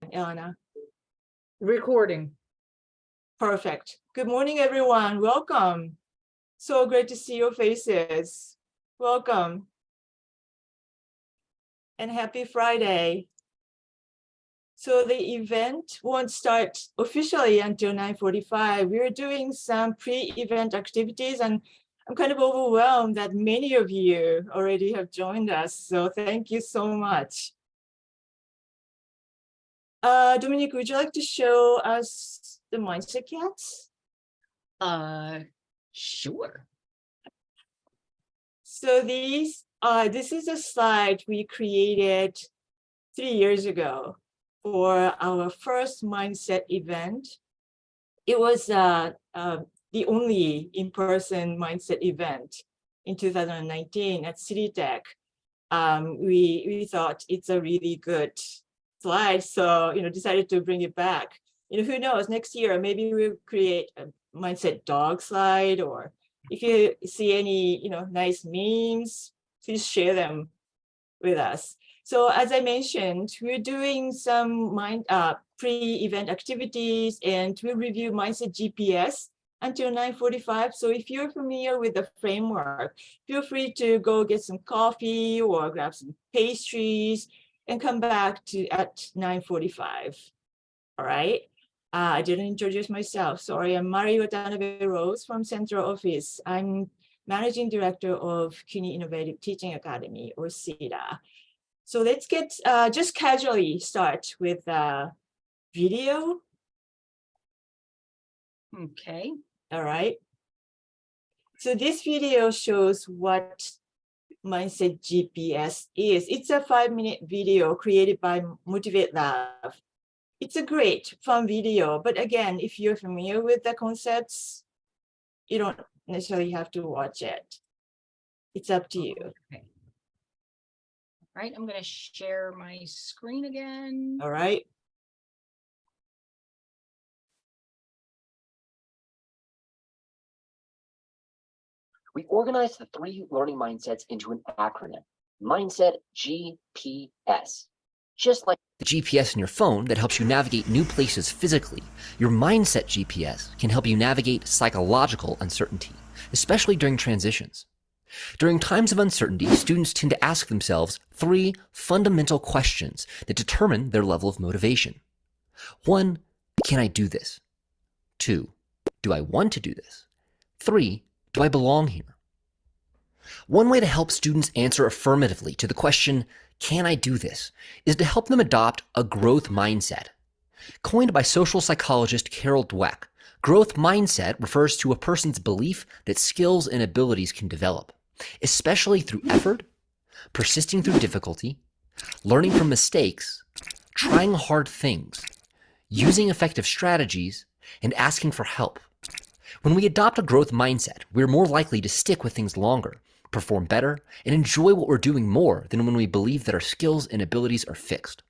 Elena. Recording. Perfect. Good morning, everyone. Welcome. So great to see your faces. Welcome. And happy Friday. So the event won't start officially until 9:45. We're doing some pre-event activities, and I'm kind of overwhelmed that many of you already have joined us. So thank you so much. Dominique, would you like to show us the mindset cats? Sure. So this is a slide we created 3 years ago for our first mindset event. It was the only in-person mindset event in 2019 at City Tech. We thought it's a really good slide, so decided to bring it back. Who knows, next year maybe we'll create a mindset dog slide, or if you see any nice memes, please share them with us. So as I mentioned, we're doing some pre-event activities, and we'll review mindset GPS until 9:45. So if you're familiar with the framework, feel free to go get some coffee or grab some pastries and come back at 9:45. All right. I didn't introduce myself. Sorry, I'm Mari Watanabe Rose from Central Office. I'm Managing Director of CUNY Innovative Teaching Academy, or CITA. So let's get just casually start with video. Okay. All right. So this video shows what Mindset GPS is. It's a 5-minute video created by Motivate Lab. It's a great, fun video, but again, if you're familiar with the concepts, you don't necessarily have to watch it. It's up to you. Okay. All right, I'm going to share my screen again. All right. We organized the 3 learning mindsets into an acronym, Mindset GPS. Just like the GPS in your phone that helps you navigate new places physically, your Mindset GPS can help you navigate psychological uncertainty, especially during transitions. During times of uncertainty, students tend to ask themselves 3 fundamental questions that determine their level of motivation. 1, can I do this? 2, do I want to do this? 3, do I belong here? One way to help students answer affirmatively to the question, can I do this, is to help them adopt a growth mindset. Coined by social psychologist Carol Dweck, growth mindset refers to a person's belief that skills and abilities can develop, especially through effort, persisting through difficulty, learning from mistakes, trying hard things, using effective strategies, and asking for help. When we adopt a growth mindset, we're more likely to stick with things longer, perform better, and enjoy what we're doing more than when we believe that our skills and abilities are fixed.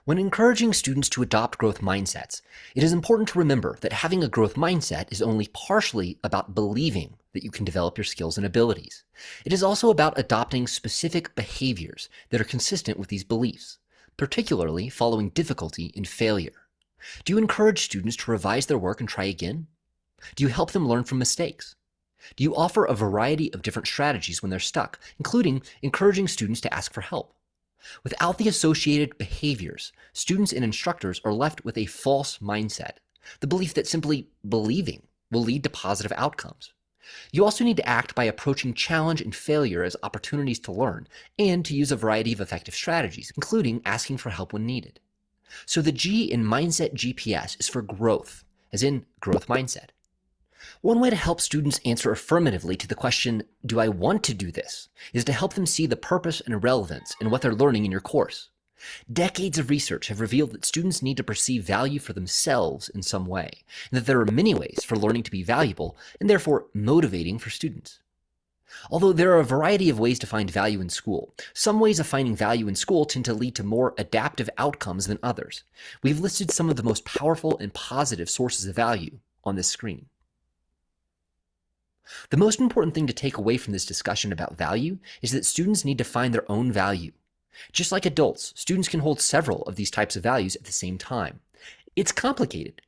When encouraging students to adopt growth mindsets, it is important to remember that having a growth mindset is only partially about believing that you can develop your skills and abilities. It is also about adopting specific behaviors that are consistent with these beliefs, particularly following difficulty and failure. Do you encourage students to revise their work and try again? Do you help them learn from mistakes? Do you offer a variety of different strategies when they're stuck, including encouraging students to ask for help? Without the associated behaviors, students and instructors are left with a false mindset, the belief that simply believing will lead to positive outcomes. You also need to act by approaching challenge and failure as opportunities to learn and to use a variety of effective strategies, including asking for help when needed. So the G in Mindset GPS is for growth, as in growth mindset. One way to help students answer affirmatively to the question, do I want to do this, is to help them see the purpose and relevance in what they're learning in your course. Decades of research have revealed that students need to perceive value for themselves in some way, and that there are many ways for learning to be valuable and therefore motivating for students. Although there are a variety of ways to find value in school, some ways of finding value in school tend to lead to more adaptive outcomes than others. We've listed some of the most powerful and positive sources of value on this screen. The most important thing to take away from this discussion about value is that students need to find their own value. Just like adults, students can hold several of these types of values at the same time. It's complicated.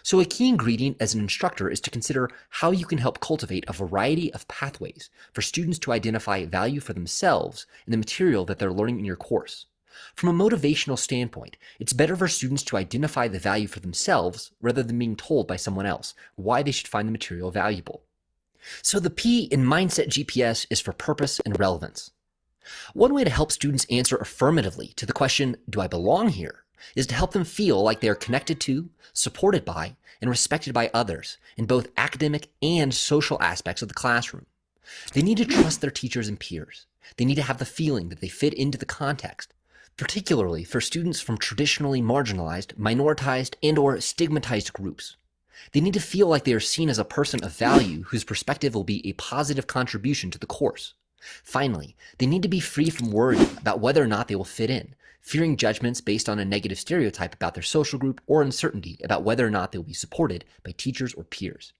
So a key ingredient as an instructor is to consider how you can help cultivate a variety of pathways for students to identify value for themselves in the material that they're learning in your course. From a motivational standpoint, it's better for students to identify the value for themselves rather than being told by someone else why they should find the material valuable. So the P in Mindset GPS is for purpose and relevance. One way to help students answer affirmatively to the question, do I belong here, is to help them feel like they are connected to, supported by, and respected by others in both academic and social aspects of the classroom. They need to trust their teachers and peers. They need to have the feeling that they fit into the context, particularly for students from traditionally marginalized, minoritized, and/or stigmatized groups. They need to feel like they are seen as a person of value whose perspective will be a positive contribution to the course. Finally, they need to be free from worry about whether or not they will fit in, fearing judgments based on a negative stereotype about their social group or uncertainty about whether or not they will be supported by teachers or peers.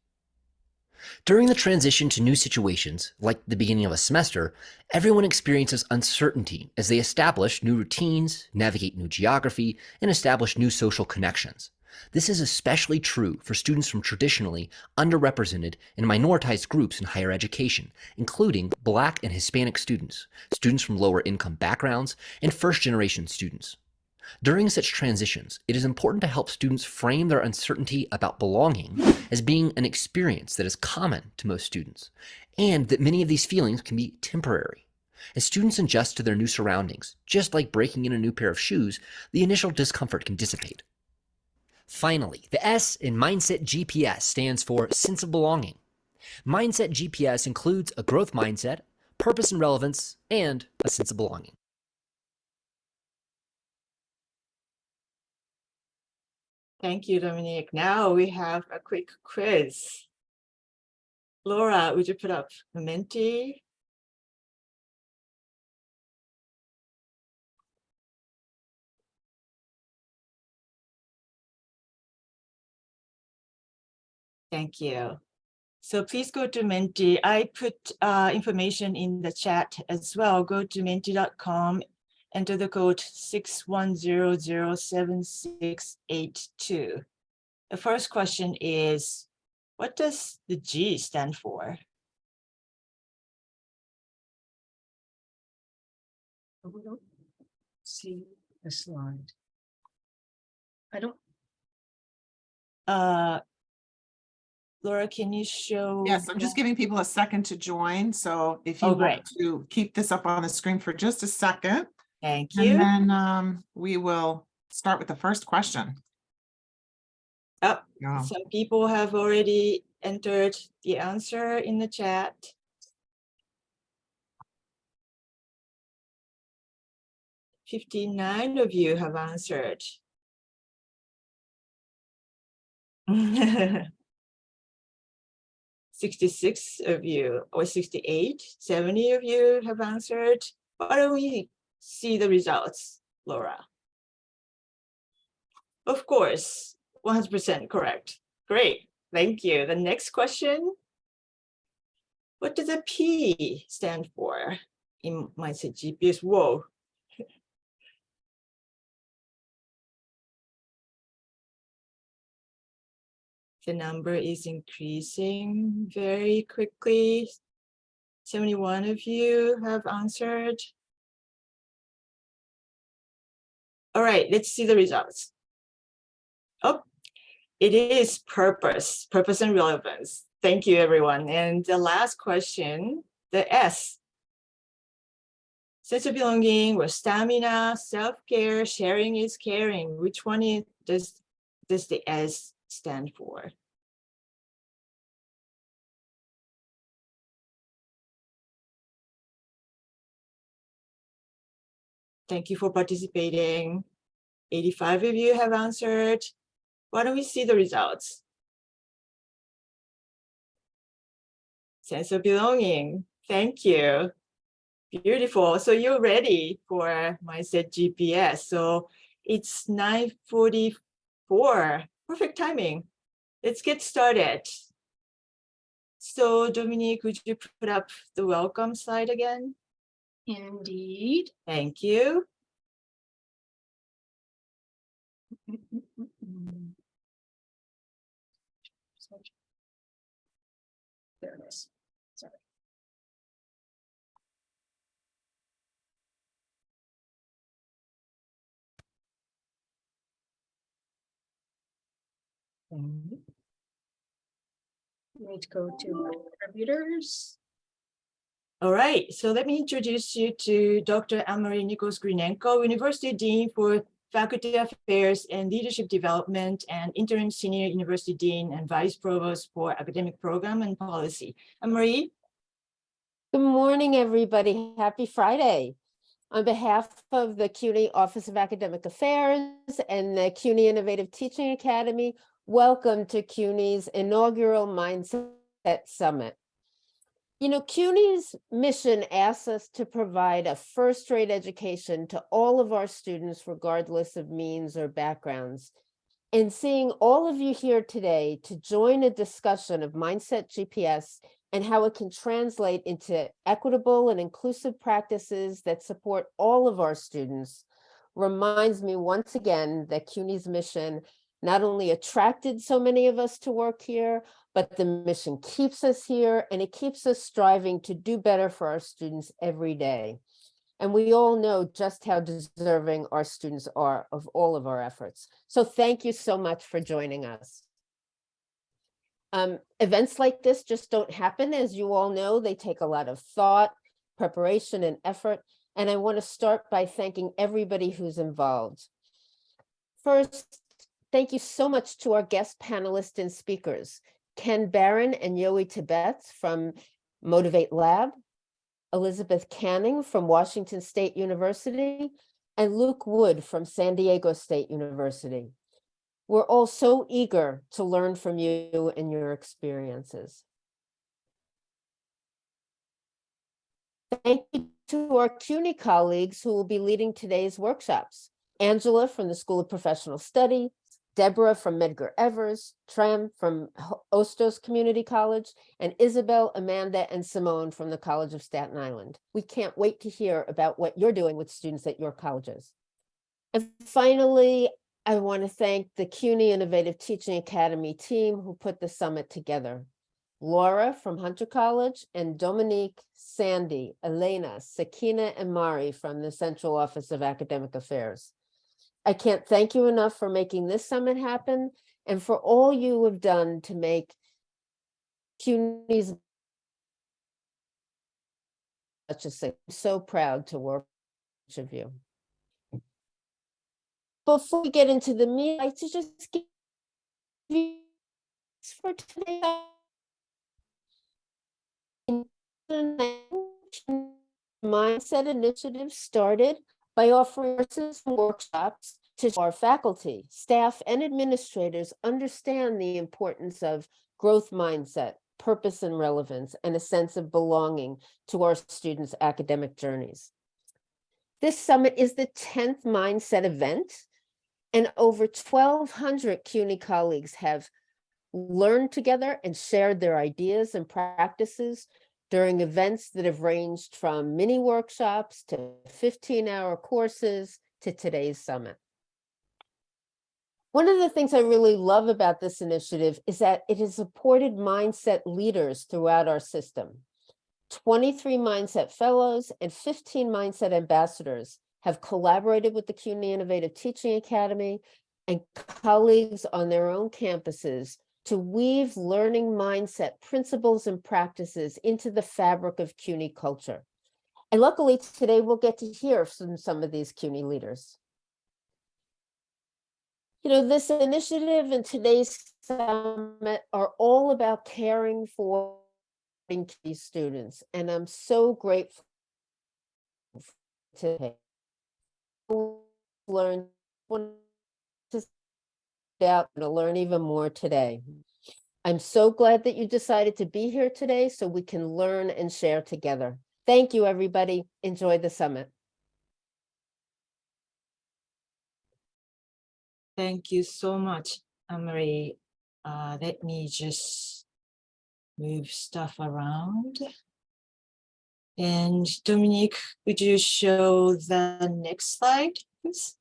During the transition to new situations, like the beginning of a semester, everyone experiences uncertainty as they establish new routines, navigate new geography, and establish new social connections. This is especially true for students from traditionally underrepresented and minoritized groups in higher education, including Black and Hispanic students, students from lower income backgrounds, and first-generation students. During such transitions, it is important to help students frame their uncertainty about belonging as being an experience that is common to most students, and that many of these feelings can be temporary. As students adjust to their new surroundings, just like breaking in a new pair of shoes, the initial discomfort can dissipate. Finally, the S in Mindset GPS stands for sense of belonging. Mindset GPS includes a growth mindset, purpose and relevance, and a sense of belonging. Thank you, Dominique. Now we have a quick quiz. Laura, would you put up the Menti? Thank you. So please go to Menti. I put information in the chat as well. Go to menti.com, enter the code 61007682. The first question is, what does the G stand for? We don't see the slide. I don't. Laura, can you show? Yes, I'm just giving people a second to join. So if you Oh, want great. to keep this up on the screen for just a second, Thank and you. then we will start with the first question. Oh, Yeah. some people have already entered the answer in the chat. "59 of you have answered. 66 of you, or 68, 70 of you have answered. Why don't we see the results, Laura? Of course, 100% correct. Great, thank you. The next question. What does a P stand for in Mindset GPS? Whoa. The number is increasing very quickly. 71 of you have answered. All right, let's see the results. Oh, it is purpose and relevance. Thank you, everyone. And the last question, the S. Sense of belonging or stamina, self-care, sharing is caring. Which one does the S stand for? Thank you for participating. 85 of you have answered. Why don't we see the results? Sense of belonging. Thank you. Beautiful. So you're ready for Mindset GPS. So it's 9:44. Perfect timing. Let's get started. So Dominique, would you put up the welcome slide again? Indeed. Thank you. There it is. Sorry. Need to go to contributors. All right, so let me introduce you to Dr. Anne-Marie Nichols-Grinenko, University Dean for Faculty Affairs and Leadership Development and Interim Senior University Dean and Vice Provost for Academic Program and Policy. Anne-Marie? Good morning, everybody. Happy Friday. On behalf of the CUNY Office of Academic Affairs and the CUNY Innovative Teaching Academy, welcome to CUNY's inaugural Mindset Summit. You know, CUNY's mission asks us to provide a first-rate education to all of our students, regardless of means or backgrounds. And seeing all of you here today to join a discussion of Mindset GPS and how it can translate into equitable and inclusive practices that support all of our students reminds me once again that CUNY's mission not only attracted so many of us to work here, but the mission keeps us here and it keeps us striving to do better for our students every day. And we all know just how deserving our students are of all of our efforts. So thank you so much for joining us. Events like this just don't happen. As you all know, they take a lot of thought, preparation, and effort. And I want to start by thanking everybody who's involved. First, thank you so much to our guest panelists and speakers, Ken Barron and Yoey Tibbetts from Motivate Lab, Elizabeth Canning from Washington State University, and Luke Wood from San Diego State University. We're all so eager to learn from you and your experiences. Thank you to our CUNY colleagues who will be leading today's workshops. Angela from the School of Professional Study, Deborah from Medgar Evers, Tram from Ostos Community College, and Isabel, Amanda, and Simone from the College of Staten Island. We can't wait to hear about what you're doing with students at your colleges. And finally, I want to thank the CUNY Innovative Teaching Academy team who put the summit together. Laura from Hunter College and Dominique, Sandy, Elena, Sakina, and Mari from the Central Office of Academic Affairs. I can't thank you enough for making this summit happen and for all you have done to make CUNY's such a success. I'm so proud to work with each of you. Before we get into the meeting, I'd like to just give you for today. Mindset Initiative started by offering courses and workshops to our faculty, staff, and administrators understand the importance of growth mindset, purpose and relevance, and a sense of belonging to our students' academic journeys. This summit is the 10th Mindset event, and over 1,200 CUNY colleagues have learned together and shared their ideas and practices during events that have ranged from mini workshops to 15-hour courses to today's summit. One of the things I really love about this initiative is that it has supported mindset leaders throughout our system. 23 mindset fellows and 15 mindset ambassadors have collaborated with the CUNY Innovative Teaching Academy and colleagues on their own campuses to weave learning mindset principles and practices into the fabric of CUNY culture. And luckily today we'll get to hear from some of these CUNY leaders. You know, this initiative and today's summit are all about caring for these students, and I'm so grateful to learn to learn even more today. I'm so glad that you decided to be here today so we can learn and share together. Thank you, everybody. Enjoy the summit. Thank you so much, Anne-Marie. Let me just move stuff around. And Dominique, would you show the next slide, please?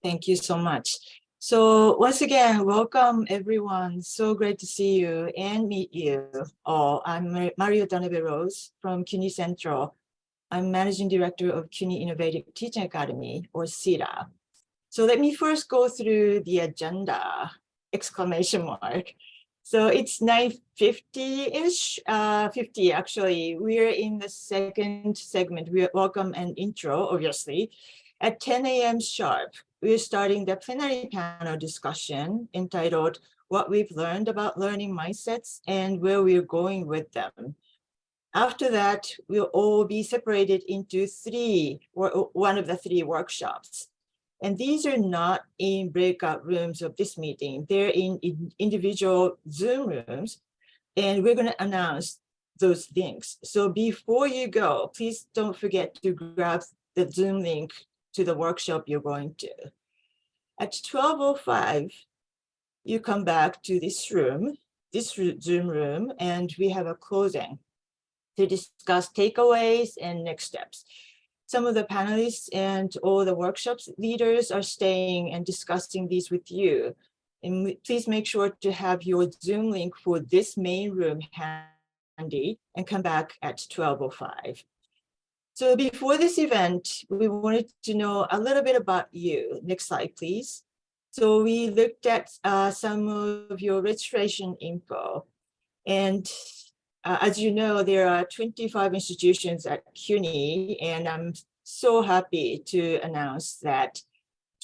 Thank you so much. So once again, welcome everyone. So great to see you and meet you all. I'm Mario Danebe Rose from CUNY Central. I'm Managing Director of CUNY Innovative Teaching Academy, or CITA. So let me first go through the agenda, exclamation mark. So it's 9:50-ish, 50 actually. We're in the second segment. We welcome and intro, obviously. At 10 a.m. sharp, we're starting the plenary panel discussion entitled What We've Learned About Learning Mindsets and Where We're Going with Them. After that, we'll all be separated into one of the three workshops. And these are not in breakout rooms of this meeting. They're in individual Zoom rooms, and we're going to announce those links. So before you go, please don't forget to grab the Zoom link to the workshop you're going to. At 12:05, you come back to this room, this Zoom room, and we have a closing to discuss takeaways and next steps. Some of the panelists and all the workshops leaders are staying and discussing these with you. And please make sure to have your Zoom link for this main room handy and come back at 12:05. So before this event, we wanted to know a little bit about you. Next slide, please. So we looked at some of your registration info. And as you know, there are 25 institutions at CUNY, and I'm so happy to announce that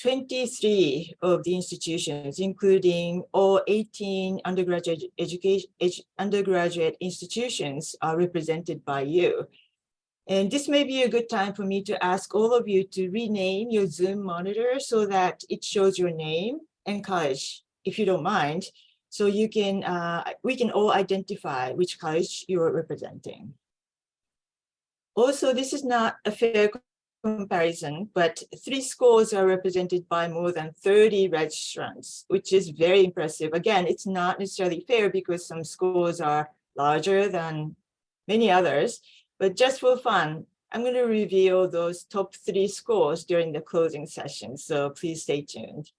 23 of the institutions, including all 18 undergraduate institutions, are represented by you. And this may be a good time for me to ask all of you to rename your Zoom monitor so that it shows your name and college, if you don't mind. So you can, we can all identify which college you're representing. Also, this is not a fair comparison, but 3 schools are represented by more than 30 registrants, which is very impressive. Again, it's not necessarily fair because some schools are larger than many others, but just for fun, I'm going to reveal those top 3 schools during the closing session, so please stay tuned.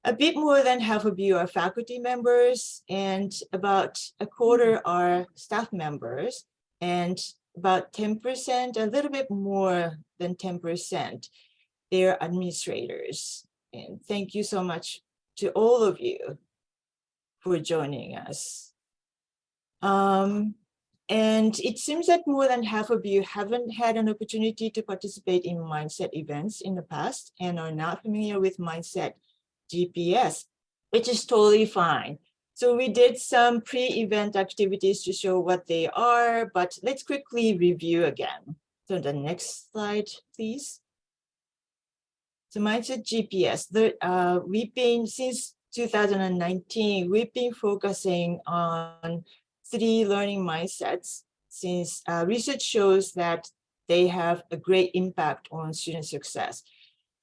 A bit more than half of you are faculty members, and about a quarter are staff members, and about 10%, a little bit more than 10%, they're administrators. And thank you so much to all of you for joining us. And it seems that more than half of you haven't had an opportunity to participate in mindset events in the past and are not familiar with mindset GPS, which is totally fine. So we did some pre-event activities to show what they are, but let's quickly review again. So the next slide, please. So mindset GPS, we've been, since 2019, we've been focusing on 3 learning mindsets, since research shows that they have a great impact on student success.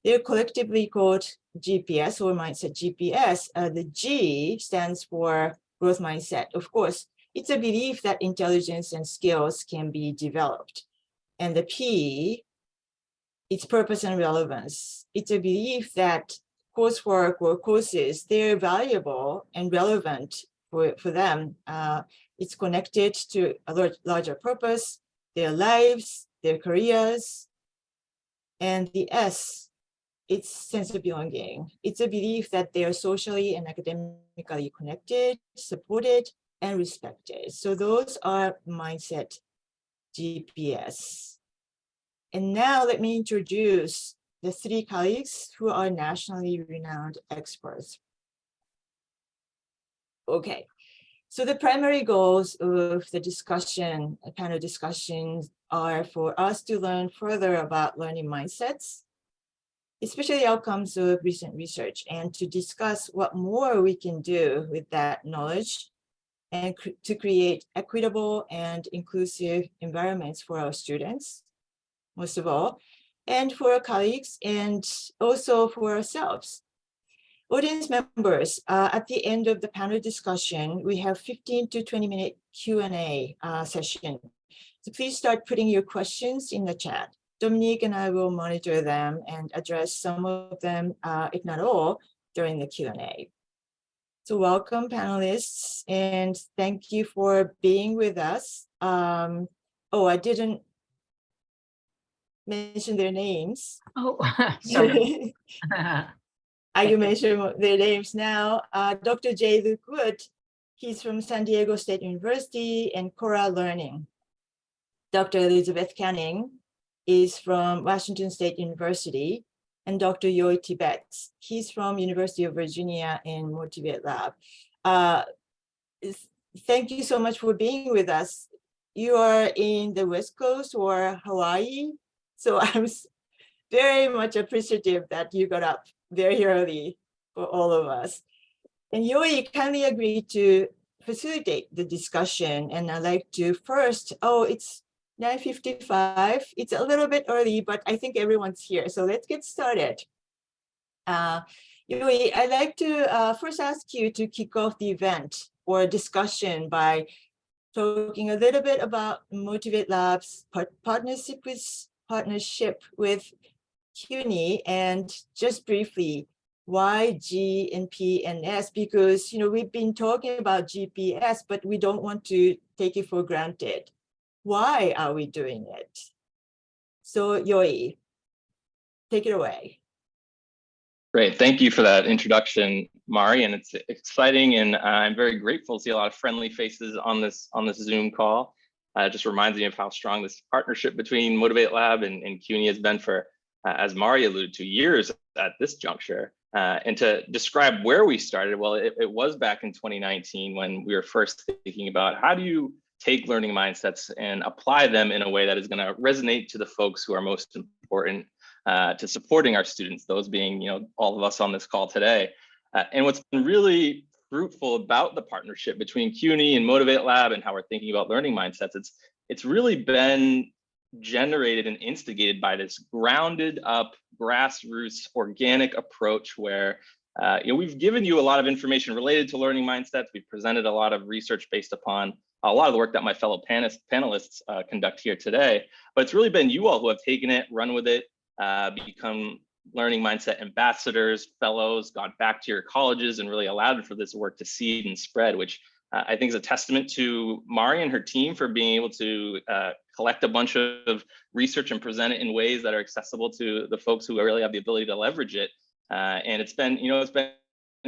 They're collectively called GPS or mindset GPS. The G stands for growth mindset. Of course, it's a belief that intelligence and skills can be developed. And the P, it's purpose and relevance. It's a belief that coursework or courses, they're valuable and relevant for them. It's connected to a larger purpose, their lives, their careers. And the S, it's sense of belonging. It's a belief that they are socially and academically connected, supported, and respected. So those are mindset GPS. And now let me introduce the 3 colleagues who are nationally renowned experts. Okay, so the primary goals of the discussion, panel discussions, are for us to learn further about learning mindsets, especially outcomes of recent research, and to discuss what more we can do with that knowledge and to create equitable and inclusive environments for our students, most of all, and for our colleagues, and also for ourselves. Audience members, at the end of the panel discussion, we have 15 to 20-minute Q&A session. So please start putting your questions in the chat. Dominique and I will monitor them and address some of them, if not all, during the Q&A. So welcome panelists, and thank you for being with us. Oh, I didn't mention their names. Oh, sorry. I can mention their names now. Dr. J. Luke Wood, he's from San Diego State University and Cora Learning. Dr. Elizabeth Canning is from Washington State University, and Dr. Yoy Tibbetts, he's from University of Virginia in Motivate Lab. Thank you so much for being with us. You are in the West Coast or Hawaii, so I'm very much appreciative that you got up very early for all of us. And Yoy kindly agreed to facilitate the discussion, and I'd like to first, it's 9:55. It's a little bit early, but I think everyone's here, so let's get started. Yoy, I'd like to first ask you to kick off the event or discussion by talking a little bit about Motivate Labs partnership with CUNY, and just briefly, why G and P and S? Because we've been talking about GPS, but we don't want to take it for granted. Why are we doing it? So Yoy, take it away. Great, thank you for that introduction, Mari, and it's exciting, and I'm very grateful to see a lot of friendly faces on this Zoom call. It just reminds me of how strong this partnership between Motivate Lab and CUNY has been for, as Mari alluded to, years at this juncture. And to describe where we started, well, it was back in 2019 when we were first thinking about how do you take learning mindsets and apply them in a way that is going to resonate to the folks who are most important to supporting our students, those being all of us on this call today. And what's been really fruitful about the partnership between CUNY and Motivate Lab and how we're thinking about learning mindsets, it's really been generated and instigated by this grounded up grassroots organic approach where we've given you a lot of information related to learning mindsets. We've presented a lot of research based upon a lot of the work that my fellow panelists conduct here today, but it's really been you all who have taken it, run with it, become learning mindset ambassadors, fellows, gone back to your colleges and really allowed for this work to seed and spread, which I think is a testament to Mari and her team for being able to collect a bunch of research and present it in ways that are accessible to the folks who really have the ability to leverage it. And it's been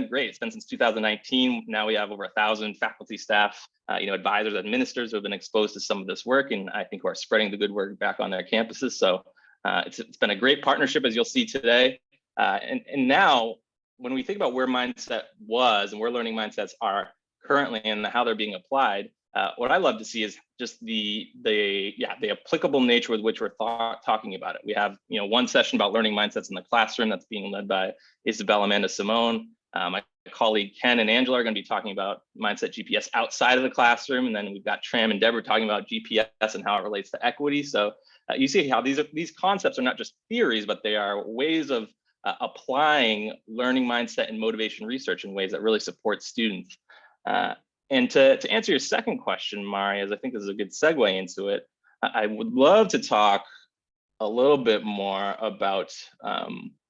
great. It's been since 2019. Now we have over 1,000 faculty, staff, advisors, administrators who have been exposed to some of this work, and I think who are spreading the good work back on their campuses. So it's been a great partnership, as you'll see today. And now, when we think about where mindset was and where learning mindsets are currently and how they're being applied, what I love to see is just the applicable nature with which we're talking about it. We have one session about learning mindsets in the classroom that's being led by Isabel Amanda Simone. My colleague Ken and Angela are going to be talking about mindset GPS outside of the classroom, and then we've got Tram and Deborah talking about GPS and how it relates to equity. So you see how these concepts are not just theories, but they are ways of applying learning mindset and motivation research in ways that really support students. And to answer your second question, Mari, as I think this is a good segue into it, I would love to talk a little bit more about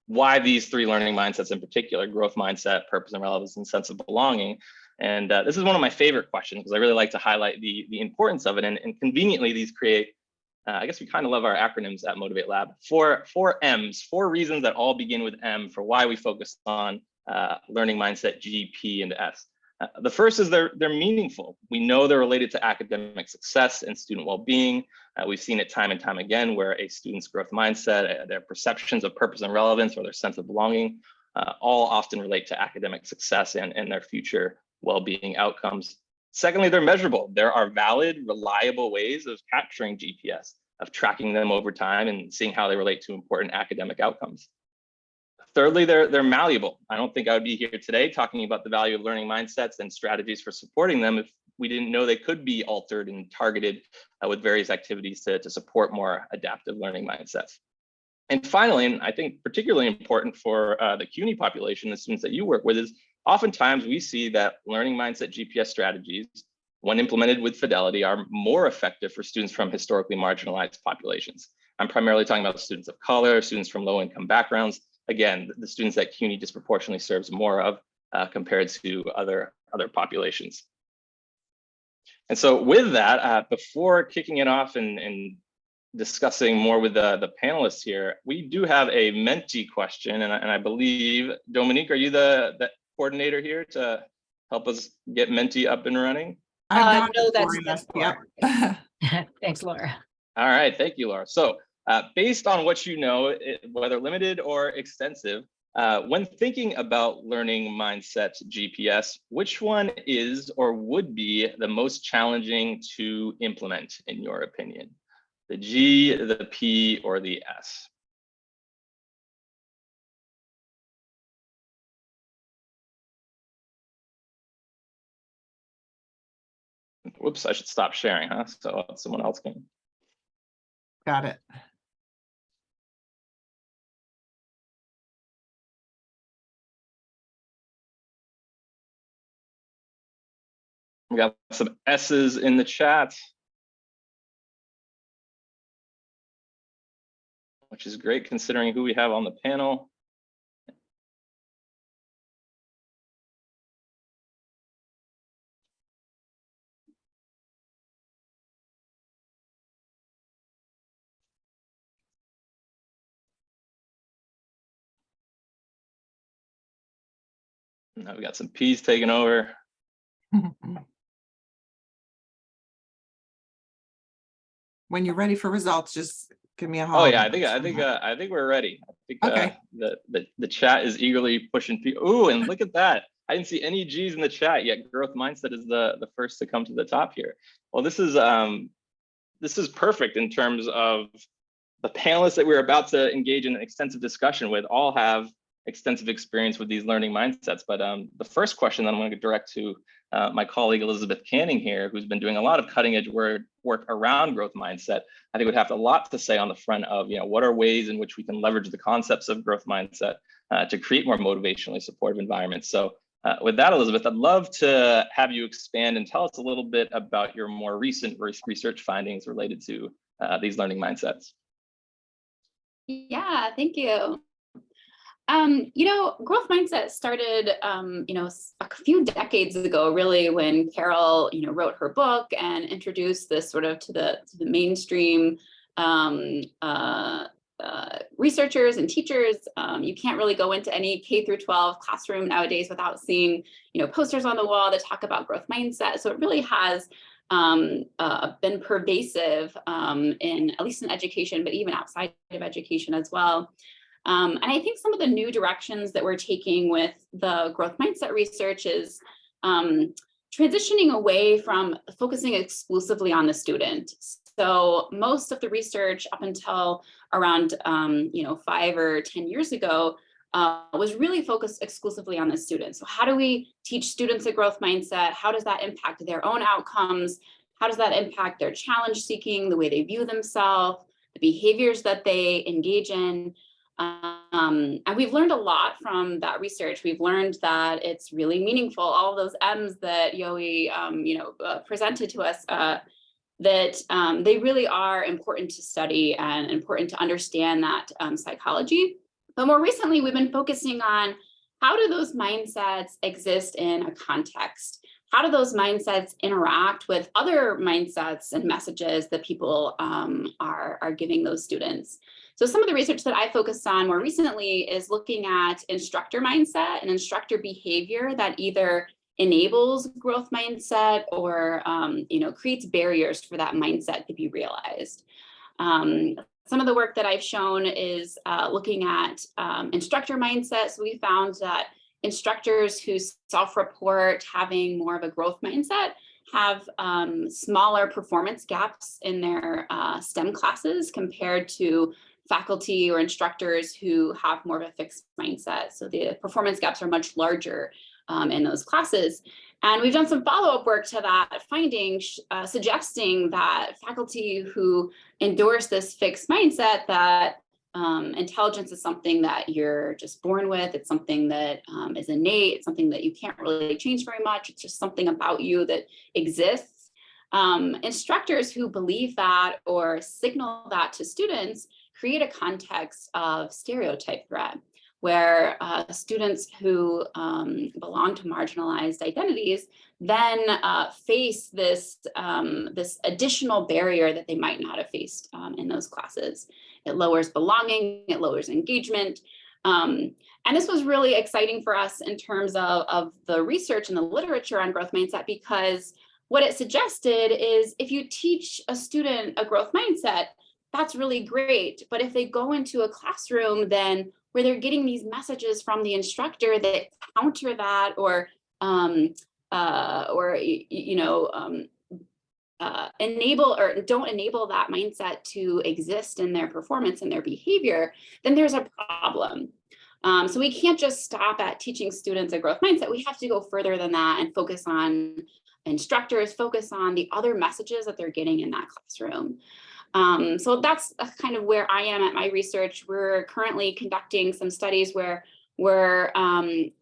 why these three learning mindsets in particular: growth mindset, purpose and relevance, and sense of belonging. And this is one of my favorite questions because I really like to highlight the importance of it. And conveniently, these create, I guess we kind of love our acronyms at Motivate Lab. Four M's, 4 reasons that all begin with M for why we focus on learning mindset G, P, and S. The first is they're meaningful. We know they're related to academic success and student well-being. We've seen it time and time again where a student's growth mindset, their perceptions of purpose and relevance, or their sense of belonging, all often relate to academic success and their future well-being outcomes. Secondly, they're measurable. There are valid, reliable ways of capturing GPS, of tracking them over time and seeing how they relate to important academic outcomes. Thirdly, they're malleable. I don't think I would be here today talking about the value of learning mindsets and strategies for supporting them if we didn't know they could be altered and targeted with various activities to support more adaptive learning mindsets. And finally, and I think particularly important for the CUNY population, the students that you work with, is oftentimes we see that learning mindset GPS strategies, when implemented with fidelity, are more effective for students from historically marginalized populations. I'm primarily talking about students of color, students from low income backgrounds. Again, the students that CUNY disproportionately serves more of compared to other populations. And so with that, before kicking it off and discussing more with the panelists here, we do have a Menti question, and I believe, Dominique, are you the coordinator here to help us get Menti up and running? I've got no, it for that's you. Yep. Thanks, Laura. All right, thank you, Laura. So based on what you know, whether limited or extensive, when thinking about learning mindset GPS, which one is or would be the most challenging to implement, in your opinion? The G, the P, or the S? Whoops, I should stop sharing, huh? So someone else can. Got it. We got some S's in the chat, which is great considering who we have on the panel. Now we got some P's taking over. When you're ready for results, just give me a holler. Oh yeah, I think we're ready. I think Okay. The chat is egerly pushing P. Ooh, and look at that. I didn't see any G's in the chat yet. Growth mindset is the first to come to the top here. Well, this is perfect in terms of the panelists that we're about to engage in an extensive discussion with all have extensive experience with these learning mindsets. But the first question that I'm going to direct to my colleague Elizabeth Canning here, who's been doing a lot of cutting edge work around growth mindset, I think would have a lot to say on the front of, what are ways in which we can leverage the concepts of growth mindset to create more motivationally supportive environments. So with that, Elizabeth, I'd love to have you expand and tell us a little bit about your more recent research findings related to these learning mindsets. Yeah, thank you. Growth mindset started, a few decades ago, really, when Carol, wrote her book and introduced this sort of to the mainstream researchers and teachers. You can't really go into any K through 12 classroom nowadays without seeing, posters on the wall that talk about growth mindset. So it really has been pervasive at least in education, but even outside of education as well. And I think some of the new directions that we're taking with the growth mindset research is transitioning away from focusing exclusively on the student. So most of the research up until around 5 or 10 years ago was really focused exclusively on the student. So how do we teach students a growth mindset? How does that impact their own outcomes? How does that impact their challenge seeking, the way they view themselves, the behaviors that they engage in? And we've learned a lot from that research. We've learned that it's really meaningful. All of those M's that Yoi, presented to us, that they really are important to study and important to understand that psychology. But more recently, we've been focusing on how do those mindsets exist in a context? How do those mindsets interact with other mindsets and messages that people are giving those students? So some of the research that I focused on more recently is looking at instructor mindset and instructor behavior that either enables growth mindset or creates barriers for that mindset to be realized. Some of the work that I've shown is looking at instructor mindset. So we found that instructors who self-report having more of a growth mindset have smaller performance gaps in their STEM classes compared to faculty or instructors who have more of a fixed mindset. So the performance gaps are much larger in those classes. And we've done some follow-up work to that finding, suggesting that faculty who endorse this fixed mindset, that intelligence is something that you're just born with. It's something that is innate. It's something that you can't really change very much. It's just something about you that exists. Instructors who believe that or signal that to students create a context of stereotype threat, where students who belong to marginalized identities then face this, this additional barrier that they might not have faced in those classes. It lowers belonging, it lowers engagement. And this was really exciting for us in terms of the research and the literature on growth mindset, because what it suggested is if you teach a student a growth mindset, that's really great. But if they go into a classroom then where they're getting these messages from the instructor that counter that or enable or don't enable that mindset to exist in their performance and their behavior, then there's a problem. So we can't just stop at teaching students a growth mindset. We have to go further than that and focus on instructors, focus on the other messages that they're getting in that classroom. So that's kind of where I am at my research. We're currently conducting some studies where we're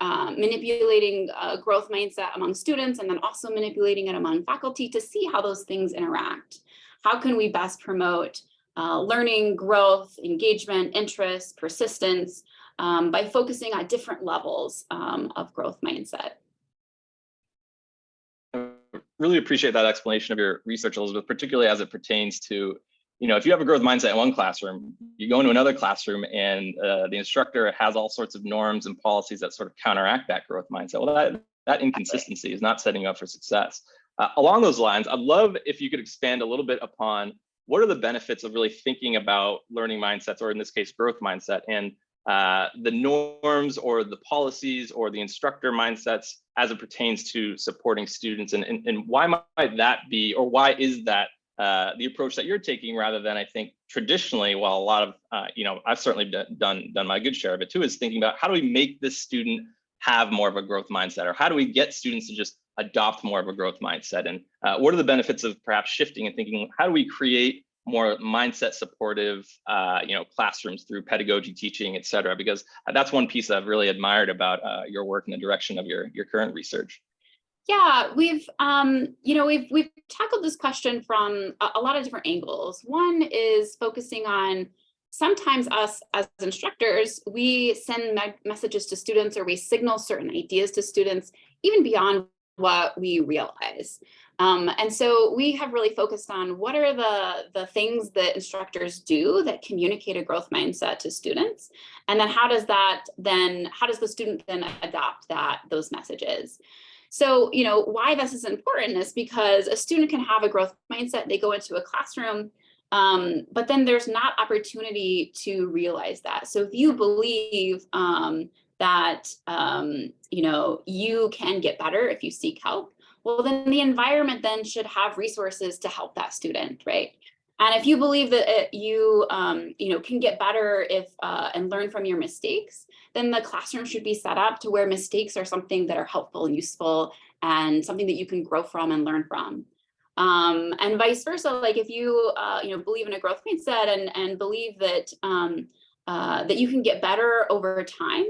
manipulating growth mindset among students and then also manipulating it among faculty to see how those things interact. How can we best promote learning, growth, engagement, interest, persistence by focusing on different levels of growth mindset? Really appreciate that explanation of your research, Elizabeth, particularly as it pertains to, if you have a growth mindset in one classroom, you go into another classroom and the instructor has all sorts of norms and policies that sort of counteract that growth mindset. Well, that inconsistency is not setting you up for success. Along those lines, I'd love if you could expand a little bit upon what are the benefits of really thinking about learning mindsets, or in this case, growth mindset, and the norms or the policies or the instructor mindsets as it pertains to supporting students, and why might that be, or why is that the approach that you're taking, rather than, I think, traditionally, while a lot of, I've certainly done my good share of it too, is thinking about how do we make this student have more of a growth mindset, or how do we get students to just adopt more of a growth mindset? And what are the benefits of perhaps shifting and thinking, how do we create more mindset supportive, classrooms through pedagogy, teaching, et cetera? Because that's one piece I've really admired about your work in the direction of your current research. Yeah, we've tackled this question from a lot of different angles. One is focusing on sometimes us as instructors, we send messages to students or we signal certain ideas to students even beyond what we realize. And so we have really focused on what are the things that instructors do that communicate a growth mindset to students, and then how does the student then adopt those messages? So, why this is important is because a student can have a growth mindset, they go into a classroom, but then there's not opportunity to realize that. So if you believe that, you can get better if you seek help, well, then the environment then should have resources to help that student, right? And if you believe that you can get better and learn from your mistakes, then the classroom should be set up to where mistakes are something that are helpful and useful and something that you can grow from and learn from. And vice versa, like if you believe in a growth mindset and believe that that you can get better over time,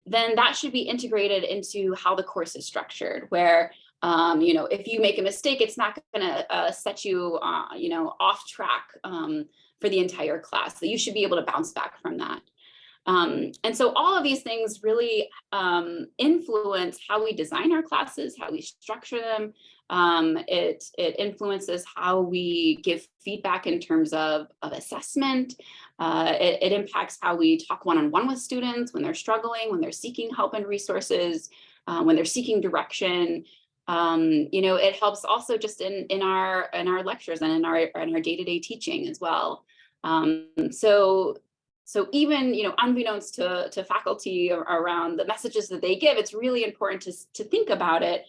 then that should be integrated into how the course is structured, where if you make a mistake, it's not going to set you, off track for the entire class. So you should be able to bounce back from that. And so all of these things really influence how we design our classes, how we structure them. It influences how we give feedback in terms of assessment. It impacts how we talk one-on-one with students when they're struggling, when they're seeking help and resources, when they're seeking direction. It helps also just in our lectures and in our day-to-day teaching as well. So even, unbeknownst to faculty around the messages that they give, it's really important to think about it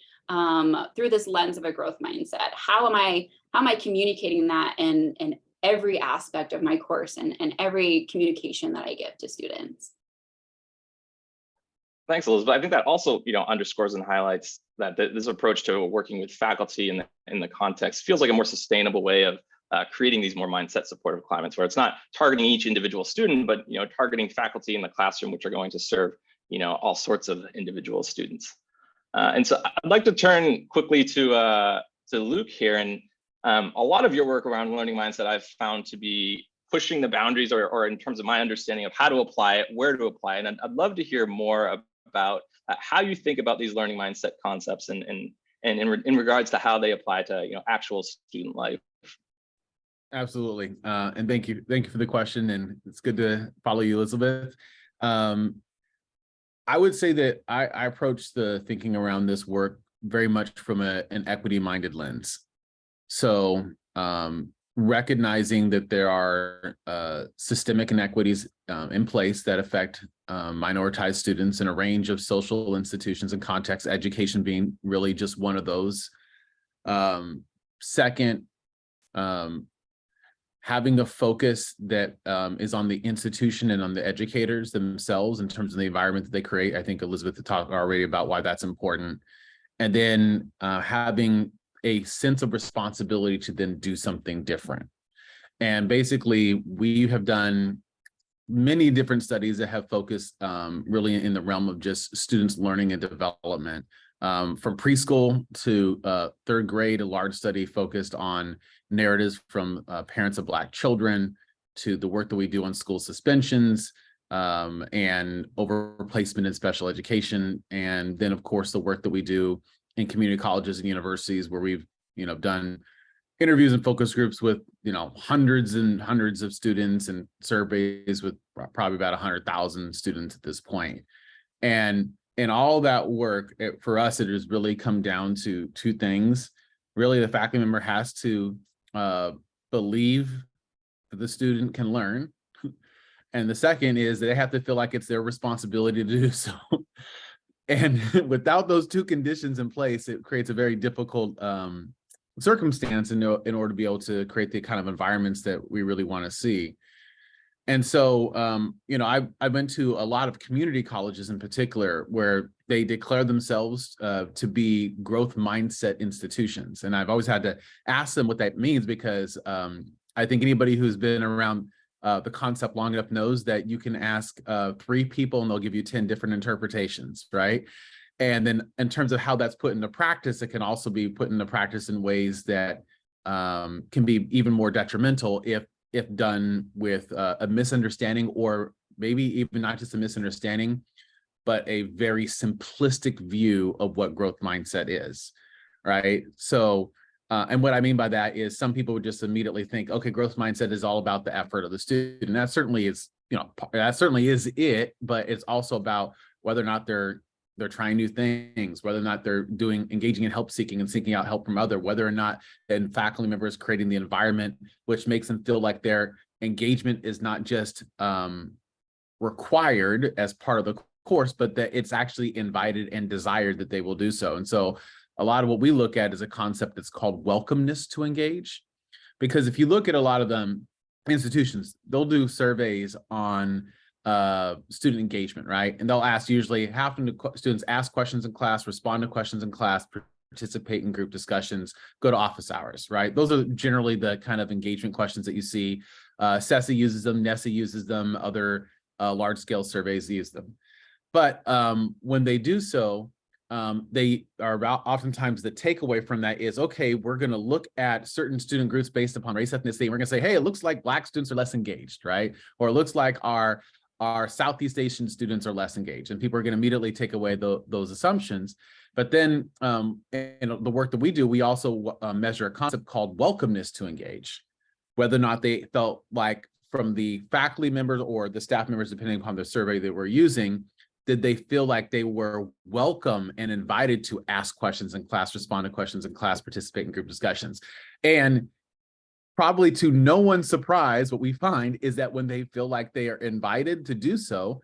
through this lens of a growth mindset. How am I communicating that in every aspect of my course and every communication that I give to students? Thanks, Elizabeth. I think that also, underscores and highlights that this approach to working with faculty in the context feels like a more sustainable way of creating these more mindset supportive climates where it's not targeting each individual student, but targeting faculty in the classroom, which are going to serve all sorts of individual students. And so I'd like to turn quickly to Luke here, and a lot of your work around learning mindset I've found to be pushing the boundaries, or in terms of my understanding of how to apply it, where to apply it. And I'd love to hear more about how you think about these learning mindset concepts and in regards to how they apply to actual student life. Absolutely. And thank you for the question. And it's good to follow you, Elizabeth. I would say that I approach the thinking around this work very much from an equity-minded lens. So recognizing that there are systemic inequities in place that affect minoritized students in a range of social institutions and contexts, education being really just one of those. Second, having a focus that is on the institution and on the educators themselves in terms of the environment that they create. I think Elizabeth talked already about why that's important. And then having a sense of responsibility to then do something different. And basically, we have done many different studies that have focused really in the realm of just students' learning and development. From preschool to third grade, a large study focused on narratives from parents of Black children, to the work that we do on school suspensions and over placement in special education. And then, of course, the work that we do in community colleges and universities, where we've done interviews and focus groups with hundreds and hundreds of students, and surveys with probably about 100,000 students at this point. And in all that work, for us, it has really come down to two things. Really, the faculty member has to believe that the student can learn. And the second is that they have to feel like it's their responsibility to do so. And without those two conditions in place, it creates a very difficult circumstance in order to be able to create the kind of environments that we really want to see. And so, I went to a lot of community colleges in particular, where they declare themselves to be growth mindset institutions. And I've always had to ask them what that means, because I think anybody who's been around the concept long enough knows that you can ask 3 people and they'll give you 10 different interpretations, right? And then in terms of how that's put into practice, it can also be put into practice in ways that can be even more detrimental if done with a misunderstanding, or maybe even not just a misunderstanding, but a very simplistic view of what growth mindset is, right? So, and what I mean by that is some people would just immediately think, okay, growth mindset is all about the effort of the student. And that certainly is, that certainly is it, but it's also about whether or not they're trying new things, whether or not they're engaging in help seeking and seeking out help from others, whether or not then faculty members creating the environment which makes them feel like their engagement is not just required as part of the course, but that it's actually invited and desired that they will do so. And so a lot of what we look at is a concept that's called welcomeness to engage. Because if you look at a lot of them institutions, they'll do surveys on student engagement, right? And they'll ask, usually half of the students ask questions in class, respond to questions in class, participate in group discussions, go to office hours, right? Those are generally the kind of engagement questions that you see. CESA uses them, NESA uses them, other large-scale surveys use them. But when they do so, they are about, oftentimes the takeaway from that is, okay, we're going to look at certain student groups based upon race, ethnicity. We're going to say, hey, it looks like Black students are less engaged, right? Or it looks like our Southeast Asian students are less engaged, and people are going to immediately take away those assumptions. But then in the work that we do, we also measure a concept called welcomeness to engage, whether or not they felt like, from the faculty members or the staff members, depending upon the survey that we're using, did they feel like they were welcome and invited to ask questions in class, respond to questions in class, participate in group discussions. And probably to no one's surprise, what we find is that when they feel like they are invited to do so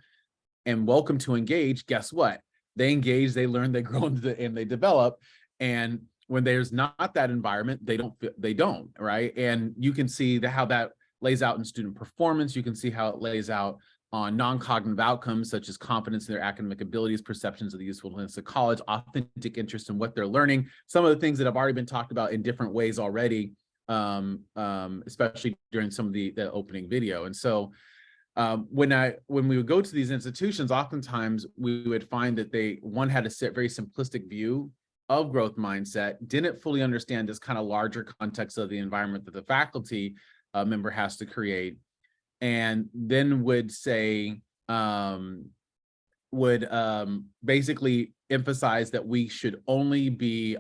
and welcome to engage, guess what? They engage, they learn, they grow, and they develop. And when there's not that environment, they don't, right? And you can see how that lays out in student performance. You can see how it lays out on non-cognitive outcomes, such as confidence in their academic abilities, perceptions of the usefulness of college, authentic interest in what they're learning. Some of the things that have already been talked about in different ways already especially during some of the opening video. And so when we would go to these institutions, oftentimes we would find that one had a very simplistic view of growth mindset, didn't fully understand this kind of larger context of the environment that the faculty member has to create, and then would say, basically emphasize that we should only be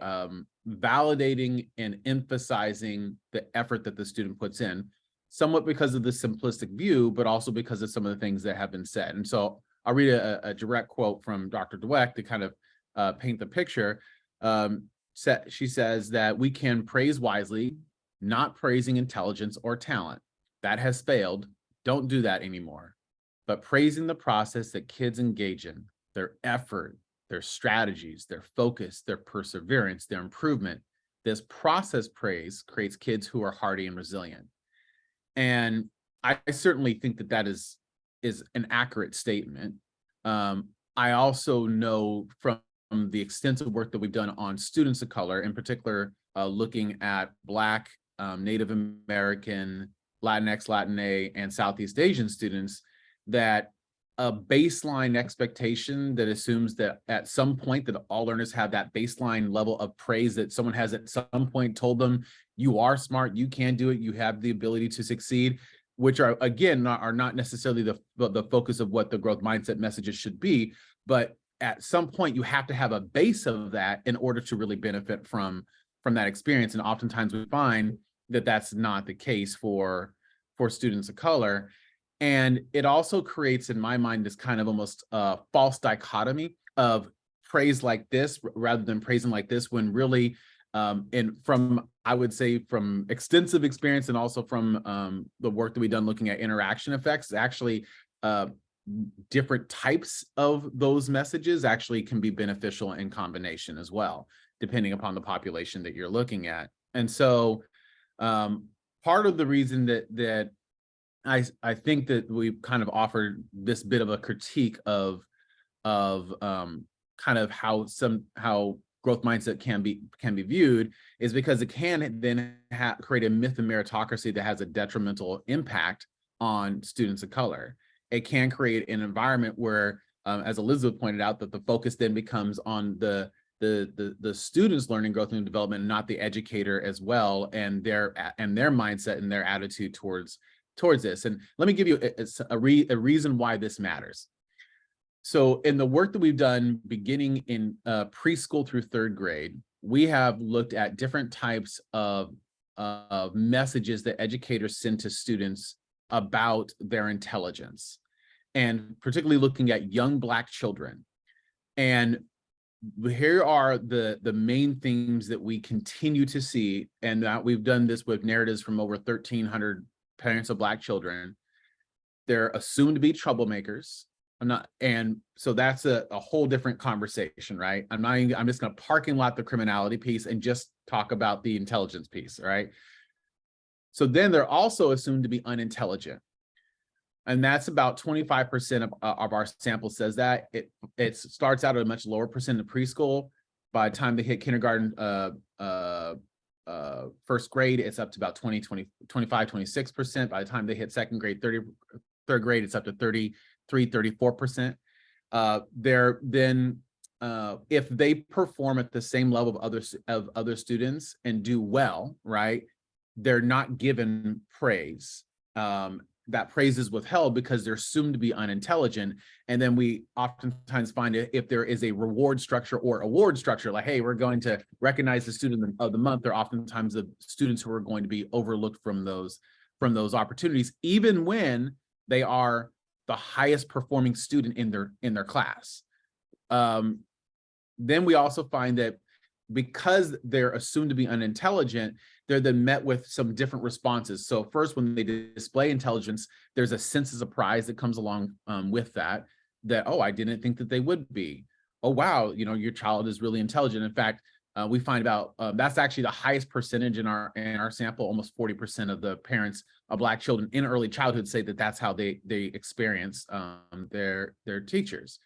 validating and emphasizing the effort that the student puts in, somewhat because of the simplistic view, but also because of some of the things that have been said. And so I'll read a direct quote from Dr. Dweck to kind of paint the picture. She says that we can praise wisely, not praising intelligence or talent. That has failed. Don't do that anymore. But praising the process that kids engage in, their effort, their strategies, their focus, their perseverance, their improvement. This process praise creates kids who are hardy and resilient. And I certainly think that is an accurate statement. I also know from the extensive work that we've done on students of color, in particular, looking at Black, Native American, Latinx, Latina, and Southeast Asian students, that a baseline expectation that assumes that at some point that all learners have that baseline level of praise that someone has at some point told them, you are smart, you can do it, you have the ability to succeed, which are, again, are not necessarily the focus of what the growth mindset messages should be, but at some point you have to have a base of that in order to really benefit from that experience. And oftentimes we find that that's not the case for students of color. And it also creates, in my mind, this kind of almost false dichotomy of praise like this rather than praising like this, when really, I would say from extensive experience and also from the work that we've done looking at interaction effects, actually different types of those messages actually can be beneficial in combination as well, depending upon the population that you're looking at. And so part of the reason that I think that we've kind of offered this bit of a critique of kind of how growth mindset can be viewed is because it can then create a myth of meritocracy that has a detrimental impact on students of color. It can create an environment where, as Elizabeth pointed out, that the focus then becomes on the students' learning, growth, and development, not the educator as well, and their mindset and their attitude towards this. And let me give you a reason why this matters. So in the work that we've done beginning in preschool through third grade, we have looked at different types of messages that educators send to students about their intelligence, and particularly looking at young Black children. And here are the main themes that we continue to see, and that we've done this with narratives from over 1,300 parents of Black children. They're assumed to be troublemakers. And so that's a whole different conversation, right? I'm just going to parking lot the criminality piece and just talk about the intelligence piece, right? So then they're also assumed to be unintelligent. And that's about 25% of our sample says that. It starts out at a much lower percent in preschool. By the time they hit kindergarten, first grade, it's up to about 25, 26%. By the time they hit second grade, third grade, it's up to 33, 34%. They're then, if they perform at the same level of other students and do well, right, they're not given praise. That praise is withheld because they're assumed to be unintelligent. And then we oftentimes find it if there is a reward structure or award structure, like, hey, we're going to recognize the student of the month, they're oftentimes the students who are going to be overlooked from those opportunities, even when they are the highest performing student in their class. Then we also find that because they're assumed to be unintelligent, they're then met with some different responses. So first, when they display intelligence, there's a sense of surprise that comes along with that, oh, I didn't think that they would be. Oh, wow, your child is really intelligent. In fact, we find about, that's actually the highest percentage in our sample. Almost 40% of the parents of Black children in early childhood say that that's how they experience their teachers.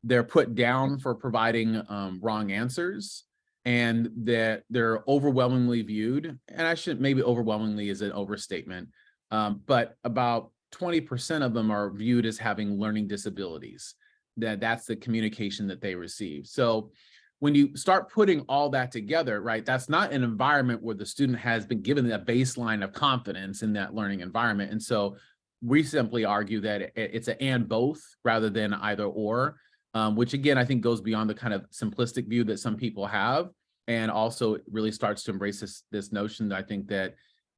They're put down for providing wrong answers. and that they're overwhelmingly viewed, and I should, maybe overwhelmingly is an overstatement, but about 20% of them are viewed as having learning disabilities. That's the communication that they receive. So when you start putting all that together, right, that's not an environment where the student has been given a baseline of confidence in that learning environment. And so we simply argue that it's an and both rather than either or, which again, I think goes beyond the kind of simplistic view that some people have, and also really starts to embrace this notion that I think that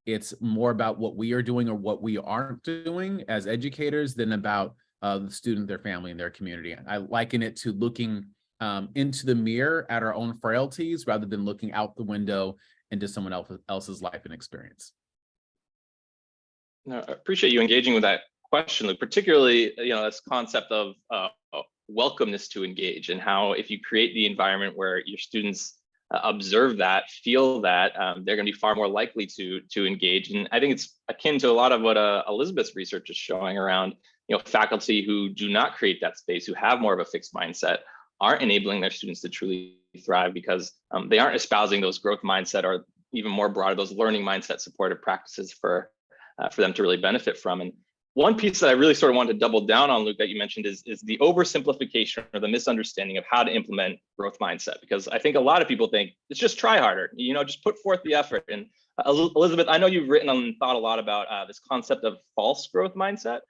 it's more about what we are doing or what we aren't doing as educators than about the student, their family, and their community. I liken it to looking into the mirror at our own frailties rather than looking out the window into someone else's life and experience. No, I appreciate you engaging with that question, Luke, particularly, this concept of welcomeness to engage, and how if you create the environment where your students observe that, feel that, they're going to be far more likely to engage. And I think it's akin to a lot of what Elizabeth's research is showing around, faculty who do not create that space, who have more of a fixed mindset, aren't enabling their students to truly thrive because they aren't espousing those growth mindset, or even more broader, those learning mindset supportive practices for them to really benefit from. And one piece that I really sort of wanted to double down on, Luke, that you mentioned is the oversimplification or the misunderstanding of how to implement growth mindset. Because I think a lot of people think it's just try harder, just put forth the effort. And Elizabeth, I know you've written and thought a lot about this concept of false growth mindset.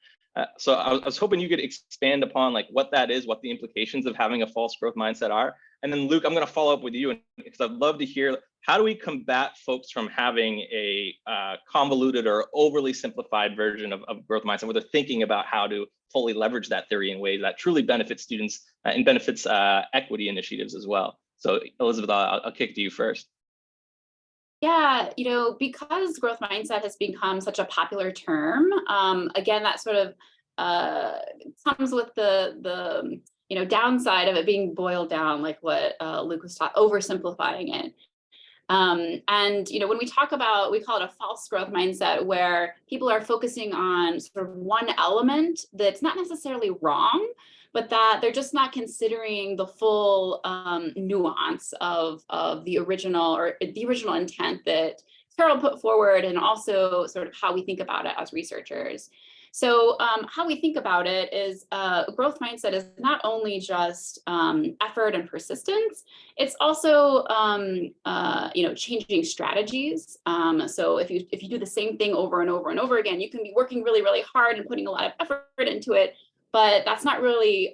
So I was hoping you could expand upon what that is, what the implications of having a false growth mindset are. And then Luke, I'm going to follow up with you because I'd love to hear, how do we combat folks from having a convoluted or overly simplified version of growth mindset, where they're thinking about how to fully leverage that theory in ways that truly benefit students and benefits equity initiatives as well. So Elizabeth, I'll kick to you first. Yeah, because growth mindset has become such a popular term, again, that sort of comes with the downside of it being boiled down, like what Luke was oversimplifying it. And when we talk about, we call it a false growth mindset, where people are focusing on sort of one element that's not necessarily wrong, but that they're just not considering the full nuance of the original intent that Carol put forward, and also sort of how we think about it as researchers. So how we think about it is growth mindset is not only just effort and persistence, it's also changing strategies. So if you do the same thing over and over and over again, you can be working really, really hard and putting a lot of effort into it, but that's not really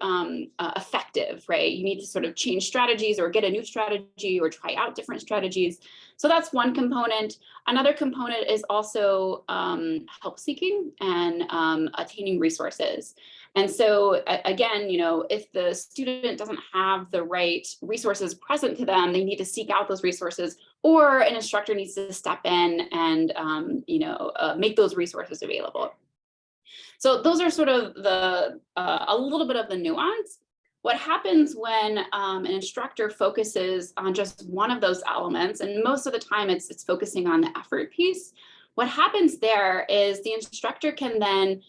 effective, right? You need to sort of change strategies or get a new strategy or try out different strategies. So that's one component. Another component is also help seeking and attaining resources. And so again, if the student doesn't have the right resources present to them, they need to seek out those resources, or an instructor needs to step in and make those resources available. So those are sort of a little bit of the nuance. What happens when an instructor focuses on just one of those elements, and most of the time it's focusing on the effort piece, what happens there is the instructor can then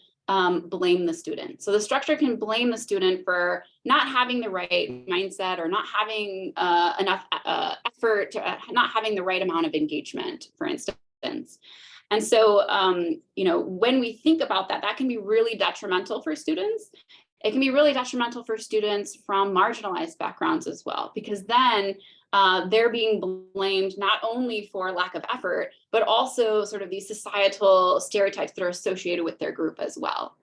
blame the student. So the instructor can blame the student for not having the right mindset, or not having enough effort, not having the right amount of engagement, for instance. And so, when we think about that, that can be really detrimental for students. It can be really detrimental for students from marginalized backgrounds as well, because then they're being blamed not only for lack of effort, but also sort of these societal stereotypes that are associated with their group as well.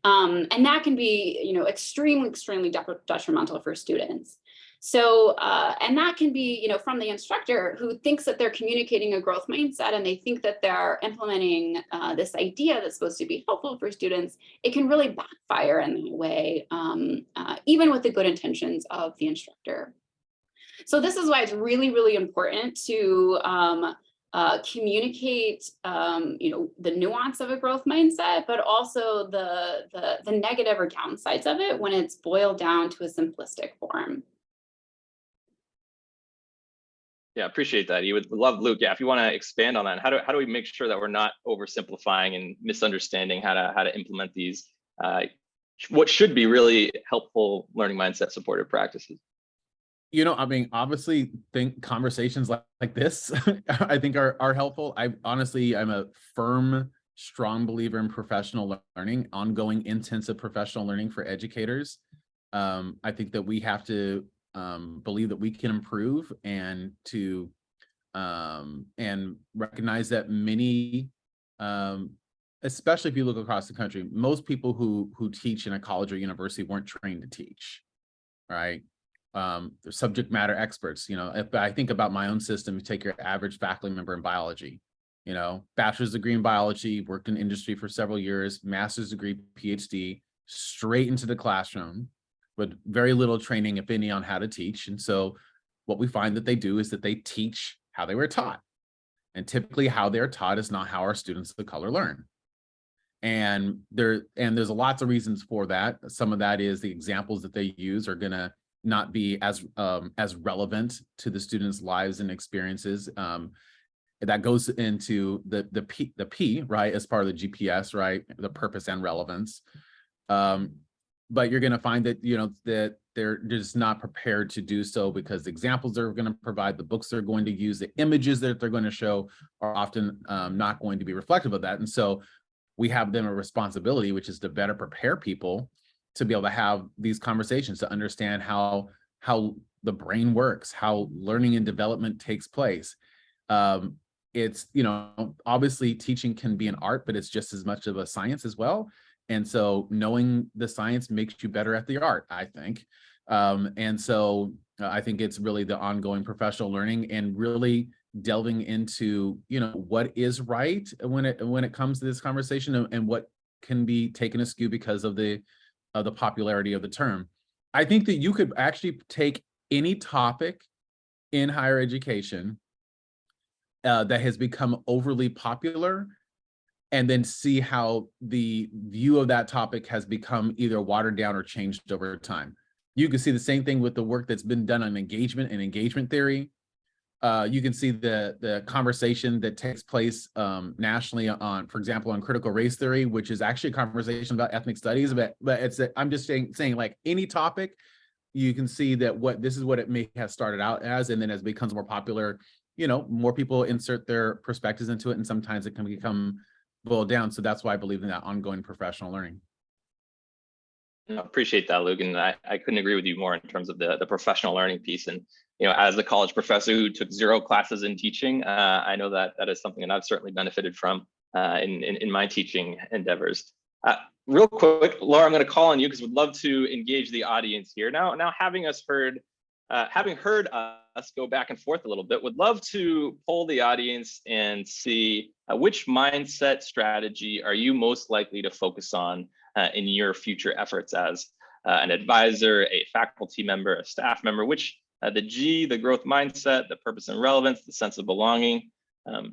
And that can be, extremely, extremely detrimental for students. So, and that can be, from the instructor who thinks that they're communicating a growth mindset, and they think that they're implementing this idea that's supposed to be helpful for students. It can really backfire in that way, even with the good intentions of the instructor. So this is why it's really, really important to communicate, the nuance of a growth mindset, but also the negative or downsides of it when it's boiled down to a simplistic form. Yeah, appreciate that. You would love, Luke. Yeah, if you want to expand on that, how do we make sure that we're not oversimplifying and misunderstanding how to implement these what should be really helpful learning mindset supportive practices? I mean, obviously, think conversations like this, I think are helpful. I'm a firm, strong believer in professional learning, ongoing intensive professional learning for educators. I think that we have to believe that we can improve and recognize that many, especially if you look across the country, most people who teach in a college or university weren't trained to teach, right? They're subject matter experts. If I think about my own system, you take your average faculty member in biology, bachelor's degree in biology, worked in industry for several years, master's degree, PhD, straight into the classroom with very little training, if any, on how to teach. And so what we find that they do is that they teach how they were taught. And typically how they're taught is not how our students of color learn. And there's lots of reasons for that. Some of that is the examples that they use are going to not be as relevant to the students' lives and experiences. That goes into the P, right, as part of the GPS, right, the purpose and relevance. But you're going to find that that they're just not prepared to do so, because the examples they're going to provide, the books they're going to use, the images that they're going to show are often not going to be reflective of that. And so we have them a responsibility, which is to better prepare people to be able to have these conversations, to understand how the brain works, how learning and development takes place. It's, obviously teaching can be an art, but it's just as much of a science as well. And so knowing the science makes you better at the art, I think. And so I think it's really the ongoing professional learning and really delving into, what is right when it comes to this conversation, and what can be taken askew because of the popularity of the term. I think that you could actually take any topic in higher education that has become overly popular, and then see how the view of that topic has become either watered down or changed over time. You can see the same thing with the work that's been done on engagement and engagement theory. You can see the conversation that takes place nationally on, for example, on critical race theory, which is actually a conversation about ethnic studies. But I'm just saying like any topic, you can see that this is what it may have started out as, and then as it becomes more popular, more people insert their perspectives into it, and sometimes it can become boiled down. So that's why I believe in that ongoing professional learning. I appreciate that, Luke, and I couldn't agree with you more in terms of the professional learning piece. And as a college professor who took 0 classes in teaching, I know that is something that I've certainly benefited from in my teaching endeavors. Real quick, Laura, I'm going to call on you because we'd love to engage the audience here. Now having heard us go back and forth a little bit, would love to poll the audience and see which mindset strategy are you most likely to focus on in your future efforts as an advisor, a faculty member, a staff member, which the G, the growth mindset, the purpose and relevance, the sense of belonging,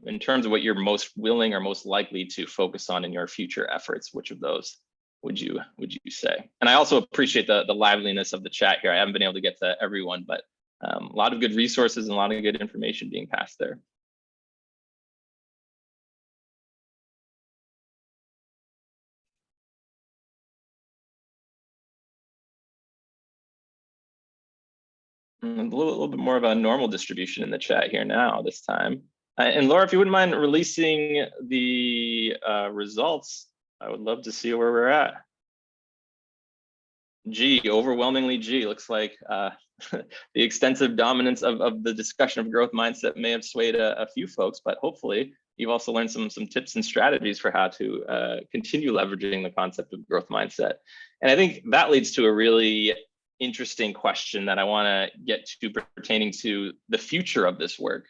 in terms of what you're most willing or most likely to focus on in your future efforts, which of those would you say? And I also appreciate the liveliness of the chat here. I haven't been able to get to everyone, but a lot of good resources and a lot of good information being passed there. A little bit more of a normal distribution in the chat here now this time. And Laura, if you wouldn't mind releasing the results, I would love to see where we're at. G, overwhelmingly G. Looks like the extensive dominance of the discussion of growth mindset may have swayed a few folks, but hopefully you've also learned some tips and strategies for how to continue leveraging the concept of growth mindset. And I think that leads to a really interesting question that I want to get to pertaining to the future of this work.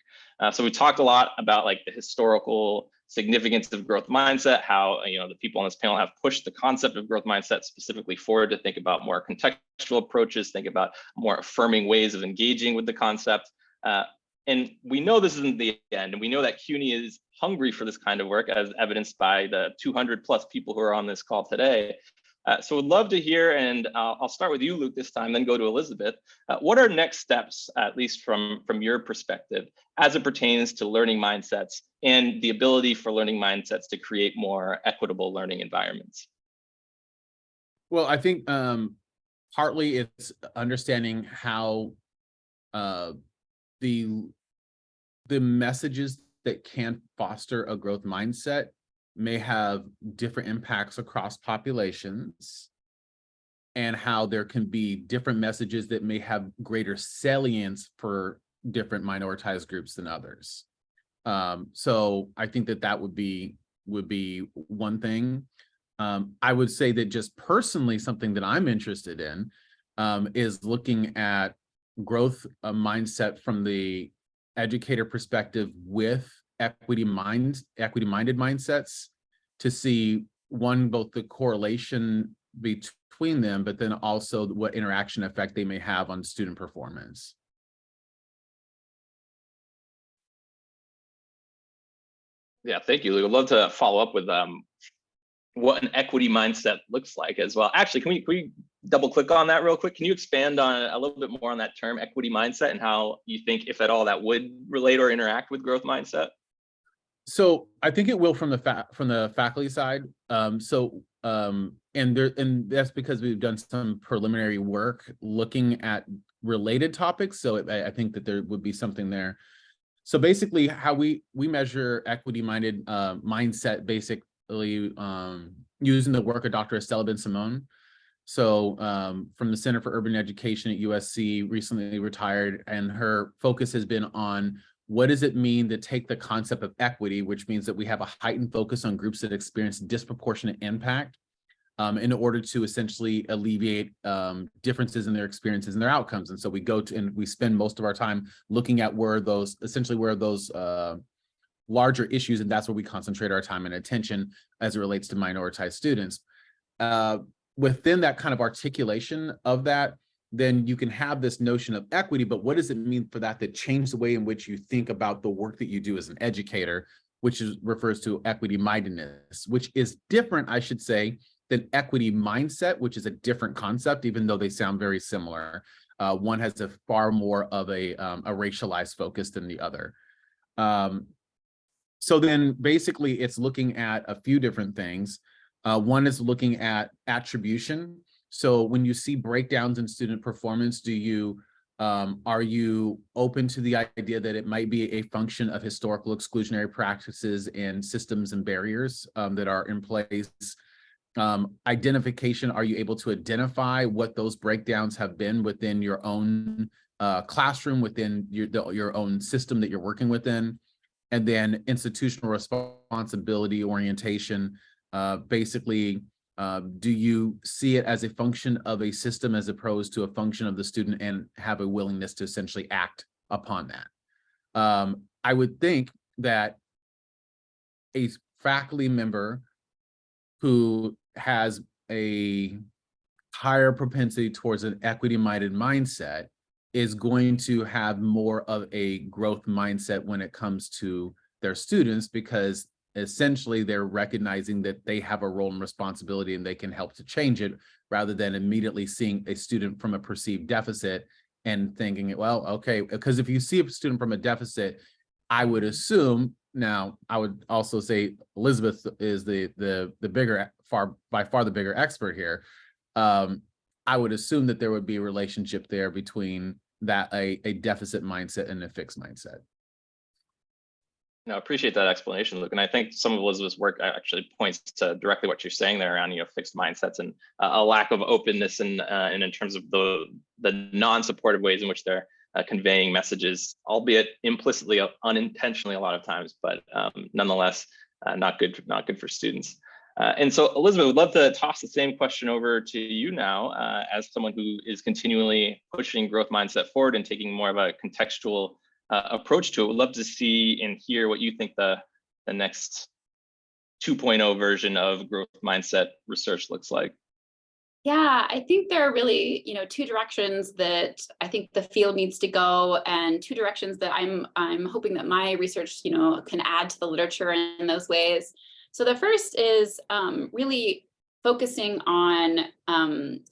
So we talked a lot about like the historical significance of growth mindset, how the people on this panel have pushed the concept of growth mindset specifically forward to think about more contextual approaches, think about more affirming ways of engaging with the concept. And we know this isn't the end, and we know that CUNY is hungry for this kind of work, as evidenced by the 200 plus people who are on this call today. So would love to hear, and I'll start with you, Luke, this time, then go to Elizabeth. What are next steps, at least from your perspective, as it pertains to learning mindsets and the ability for learning mindsets to create more equitable learning environments? Well, I think partly it's understanding how the messages that can foster a growth mindset may have different impacts across populations, and how there can be different messages that may have greater salience for different minoritized groups than others. So I think that would be one thing. I would say that just personally, something that I'm interested in is looking at growth mindset from the educator perspective with equity-minded mindsets, to see both the correlation between them, but then also what interaction effect they may have on student performance. Yeah, thank you, Luke. I'd love to follow up with what an equity mindset looks like as well. Actually, can we double click on that real quick? Can you expand on a little bit more on that term, equity mindset, and how you think, if at all, that would relate or interact with growth mindset? So I think it will from the faculty side. And that's because we've done some preliminary work looking at related topics. So I think that there would be something there. So basically, how we measure equity-minded mindset, basically using the work of Dr. Estella Ben-Simon. So from the Center for Urban Education at USC, recently retired, and her focus has been on what does it mean to take the concept of equity, which means that we have a heightened focus on groups that experience disproportionate impact in order to essentially alleviate differences in their experiences and their outcomes. And so we go to, and we spend most of our time looking at where those larger issues, and that's where we concentrate our time and attention as it relates to minoritized students. Within that kind of articulation of that, then you can have this notion of equity, but what does it mean for that change the way in which you think about the work that you do as an educator, which refers to equity mindedness, which is different, I should say, than equity mindset, which is a different concept, even though they sound very similar. One has a far more of a racialized focus than the other. So then basically it's looking at a few different things. One is looking at attribution. So when you see breakdowns in student performance, are you open to the idea that it might be a function of historical exclusionary practices and systems and barriers that are in place? Identification, are you able to identify what those breakdowns have been within your own classroom, within your own system that you're working within? And then institutional responsibility orientation, basically, do you see it as a function of a system as opposed to a function of the student, and have a willingness to essentially act upon that? I would think that a faculty member who has a higher propensity towards an equity-minded mindset is going to have more of a growth mindset when it comes to their students, because essentially they're recognizing that they have a role and responsibility and they can help to change it, rather than immediately seeing a student from a perceived deficit and thinking, well, okay, because if you see a student from a deficit, I would assume, now I would also say Elizabeth is the bigger, by far the bigger expert here. I would assume that there would be a relationship there between that a deficit mindset and a fixed mindset. No, I appreciate that explanation, Luke. And I think some of Elizabeth's work actually points to directly what you're saying there around, fixed mindsets and a lack of openness and in terms of the non-supportive ways in which they're conveying messages, albeit implicitly, unintentionally a lot of times, but nonetheless, not good for students. And so, Elizabeth, would love to toss the same question over to you now, as someone who is continually pushing growth mindset forward and taking more of a contextual approach to it. Would love to see and hear what you think the next 2.0 version of growth mindset research looks like. Yeah, I think there are really, two directions that I think the field needs to go, and two directions that I'm hoping that my research, can add to the literature in those ways. So the first is really focusing on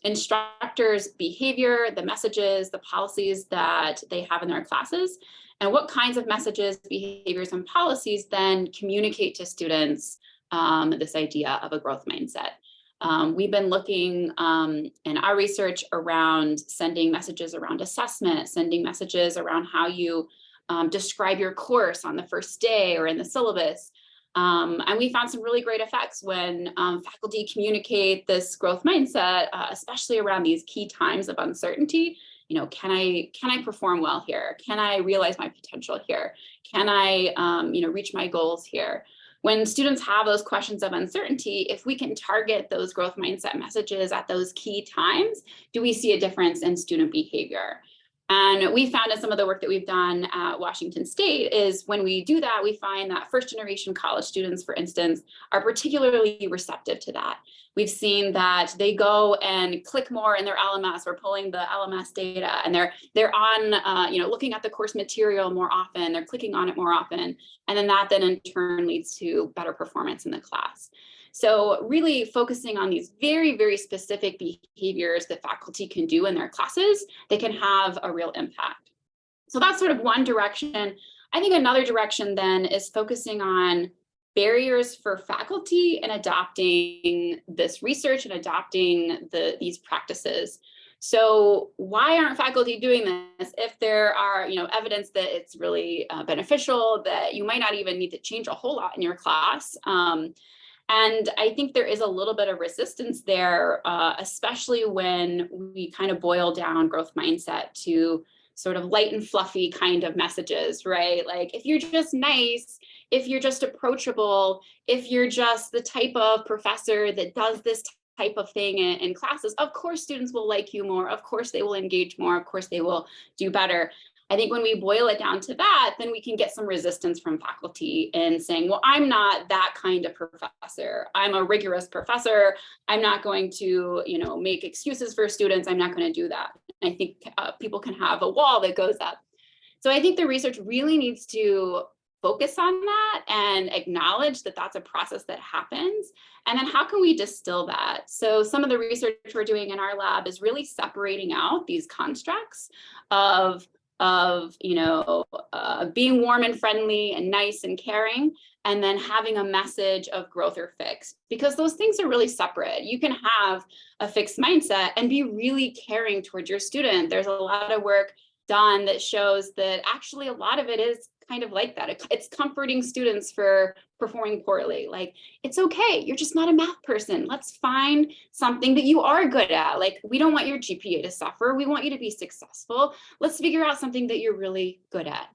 instructors' behavior, the messages, the policies that they have in their classes, and what kinds of messages, behaviors, and policies then communicate to students this idea of a growth mindset. We've been looking in our research around sending messages around assessment, sending messages around how you describe your course on the first day or in the syllabus. And we found some really great effects when faculty communicate this growth mindset, especially around these key times of uncertainty. You know, can I perform well here? Can I realize my potential here? Can I, reach my goals here? When students have those questions of uncertainty, if we can target those growth mindset messages at those key times, do we see a difference in student behavior? And we found in some of the work that we've done at Washington State is when we do that, we find that first generation college students, for instance, are particularly receptive to that. We've seen that they go and click more in their LMS. We're pulling the LMS data, and they're on, looking at the course material more often. They're clicking on it more often, and then that in turn leads to better performance in the class. So really focusing on these very, very specific behaviors that faculty can do in their classes, they can have a real impact. So that's sort of one direction. I think another direction then is focusing on barriers for faculty and adopting this research and adopting these practices. So why aren't faculty doing this if there are, evidence that it's really beneficial, that you might not even need to change a whole lot in your class? And I think there is a little bit of resistance there, especially when we kind of boil down growth mindset to sort of light and fluffy kind of messages, right? Like if you're just nice, if you're just approachable, if you're just the type of professor that does this type of thing in classes, of course students will like you more, of course they will engage more, of course they will do better. I think when we boil it down to that, then we can get some resistance from faculty in saying, well, I'm not that kind of professor. I'm a rigorous professor. I'm not going to, make excuses for students. I'm not going to do that. I think people can have a wall that goes up. So I think the research really needs to focus on that and acknowledge that that's a process that happens. And then how can we distill that? So some of the research we're doing in our lab is really separating out these constructs of being warm and friendly and nice and caring, and then having a message of growth or fix, because those things are really separate. You can have a fixed mindset and be really caring towards your student. There's a lot of work done that shows that actually a lot of it is kind of like that. It's comforting students for performing poorly. Like, it's okay, you're just not a math person. Let's find something that you are good at. Like, we don't want your GPA to suffer. We want you to be successful. Let's figure out something that you're really good at.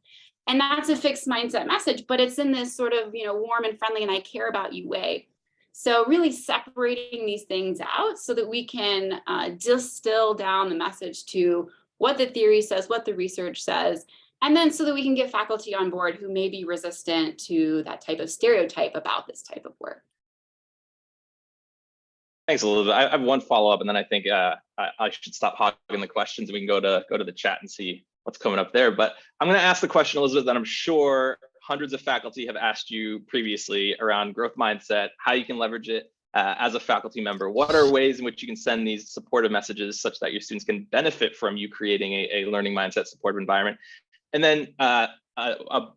And that's a fixed mindset message, but it's in this sort of, warm and friendly and I care about you way. So really separating these things out so that we can distill down the message to what the theory says, what the research says, and then so that we can get faculty on board who may be resistant to that type of stereotype about this type of work. Thanks, Elizabeth. I have one follow-up, and then I think I should stop hogging the questions and we can go to the chat and see what's coming up there. But I'm going to ask the question, Elizabeth, that I'm sure hundreds of faculty have asked you previously around growth mindset, how you can leverage it as a faculty member. What are ways in which you can send these supportive messages such that your students can benefit from you creating a learning mindset supportive environment? And then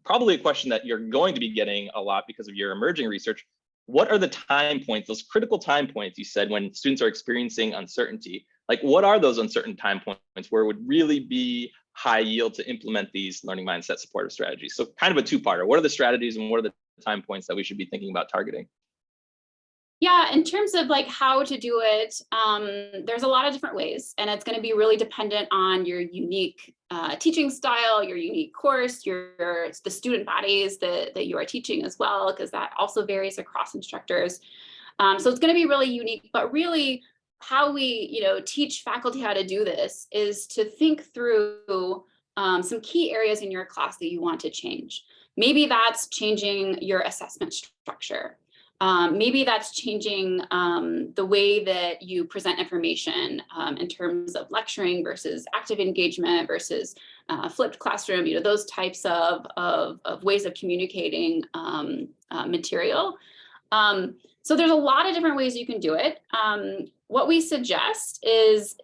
probably a question that you're going to be getting a lot because of your emerging research. What are the time points, those critical time points you said when students are experiencing uncertainty? Like, what are those uncertain time points where it would really be high yield to implement these learning mindset supportive strategies? So kind of a two-parter. What are the strategies and what are the time points that we should be thinking about targeting? Yeah, in terms of like how to do it, there's a lot of different ways, and it's going to be really dependent on your unique teaching style, your unique course, the student bodies that you are teaching as well, because that also varies across instructors. So it's going to be really unique, but really how we teach faculty how to do this is to think through some key areas in your class that you want to change. Maybe that's changing your assessment structure. Maybe that's changing the way that you present information in terms of lecturing versus active engagement versus flipped classroom, those types of ways of communicating material. So there's a lot of different ways you can do it. What we suggest is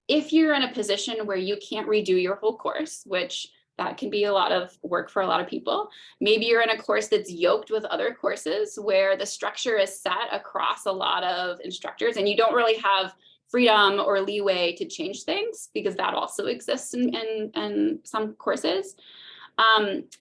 if you're in a position where you can't redo your whole course, which That can be a lot of work for a lot of people. Maybe you're in a course that's yoked with other courses where the structure is set across a lot of instructors and you don't really have freedom or leeway to change things, because that also exists in some courses.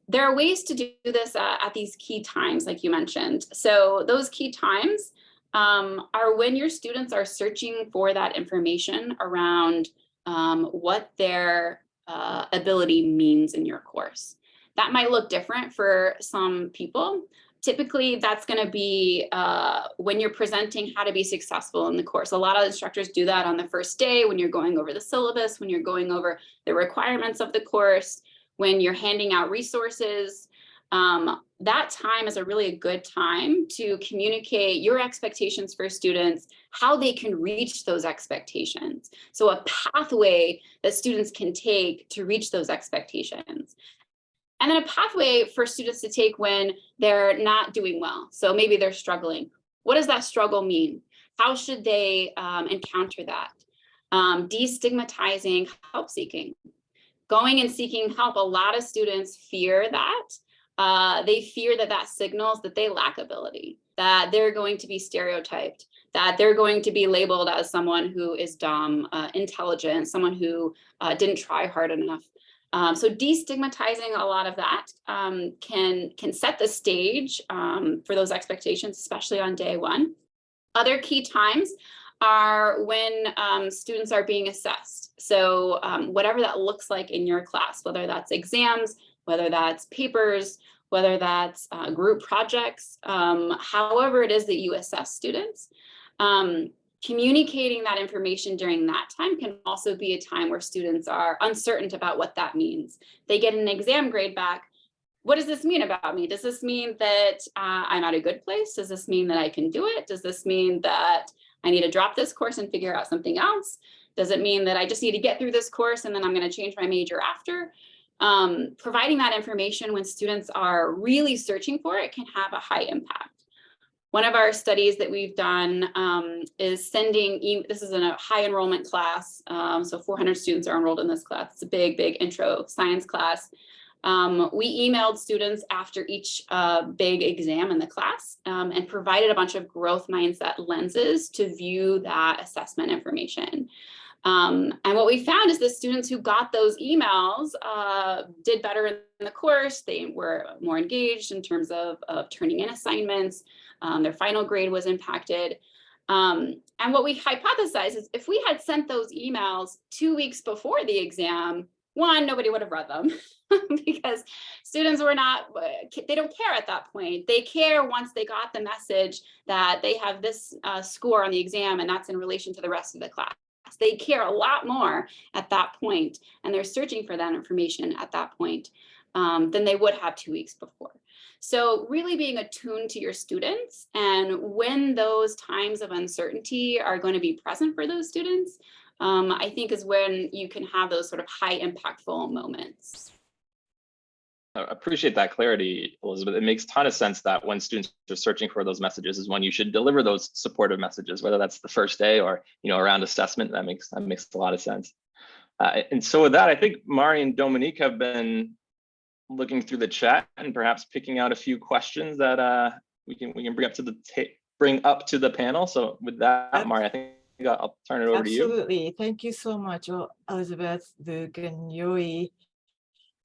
There are ways to do this at these key times, like you mentioned. So those key times are when your students are searching for that information around what their ability means in your course. That might look different for some people. Typically, that's going to be when you're presenting how to be successful in the course. A lot of instructors do that on the first day when you're going over the syllabus, when you're going over the requirements of the course, when you're handing out resources. That time is a really good time to communicate your expectations for students, how they can reach those expectations. So a pathway that students can take to reach those expectations. And then a pathway for students to take when they're not doing well. So maybe they're struggling. What does that struggle mean? How should they encounter that? Destigmatizing help seeking. Going and seeking help, a lot of students fear that. They fear that that signals that they lack ability, that they're going to be stereotyped, that they're going to be labeled as someone who is dumb, intelligent, someone who didn't try hard enough. So destigmatizing a lot of that can set the stage for those expectations, especially on day one. Other key times are when students are being assessed. So whatever that looks like in your class, whether that's exams, whether that's papers, whether that's group projects, however it is that you assess students, communicating that information during that time can also be a time where students are uncertain about what that means. They get an exam grade back. What does this mean about me? Does this mean that I'm at a good place? Does this mean that I can do it? Does this mean that I need to drop this course and figure out something else? Does it mean that I just need to get through this course and then I'm going to change my major after? Providing that information when students are really searching for it can have a high impact. One of our studies that we've done is sending, this is in a high enrollment class, so 400 students are enrolled in this class. It's a big intro science class. We emailed students after each big exam in the class and provided a bunch of growth mindset lenses to view that assessment information. And what we found is the students who got those emails did better in the course. They were more engaged in terms of turning in assignments. Their final grade was impacted. And what we hypothesized is if we had sent those emails 2 weeks before the exam, one, nobody would have read them because students were not, they don't care at that point. They care once they got the message that they have this score on the exam and that's in relation to the rest of the class. They care a lot more at that point, and they're searching for that information at that point than they would have 2 weeks before. So really being attuned to your students and when those times of uncertainty are going to be present for those students, I think is when you can have those sort of high impactful moments. I appreciate that clarity, Elizabeth. It makes a ton of sense that when students are searching for those messages is when you should deliver those supportive messages, whether that's the first day or around assessment. That makes a lot of sense. And so with that, I think Mari and Dominique have been looking through the chat and perhaps picking out a few questions that we can bring up to the panel. So with that, Mari, I think I'll turn it over to you. Absolutely. Thank you so much, Elizabeth, Luke, and Yuri.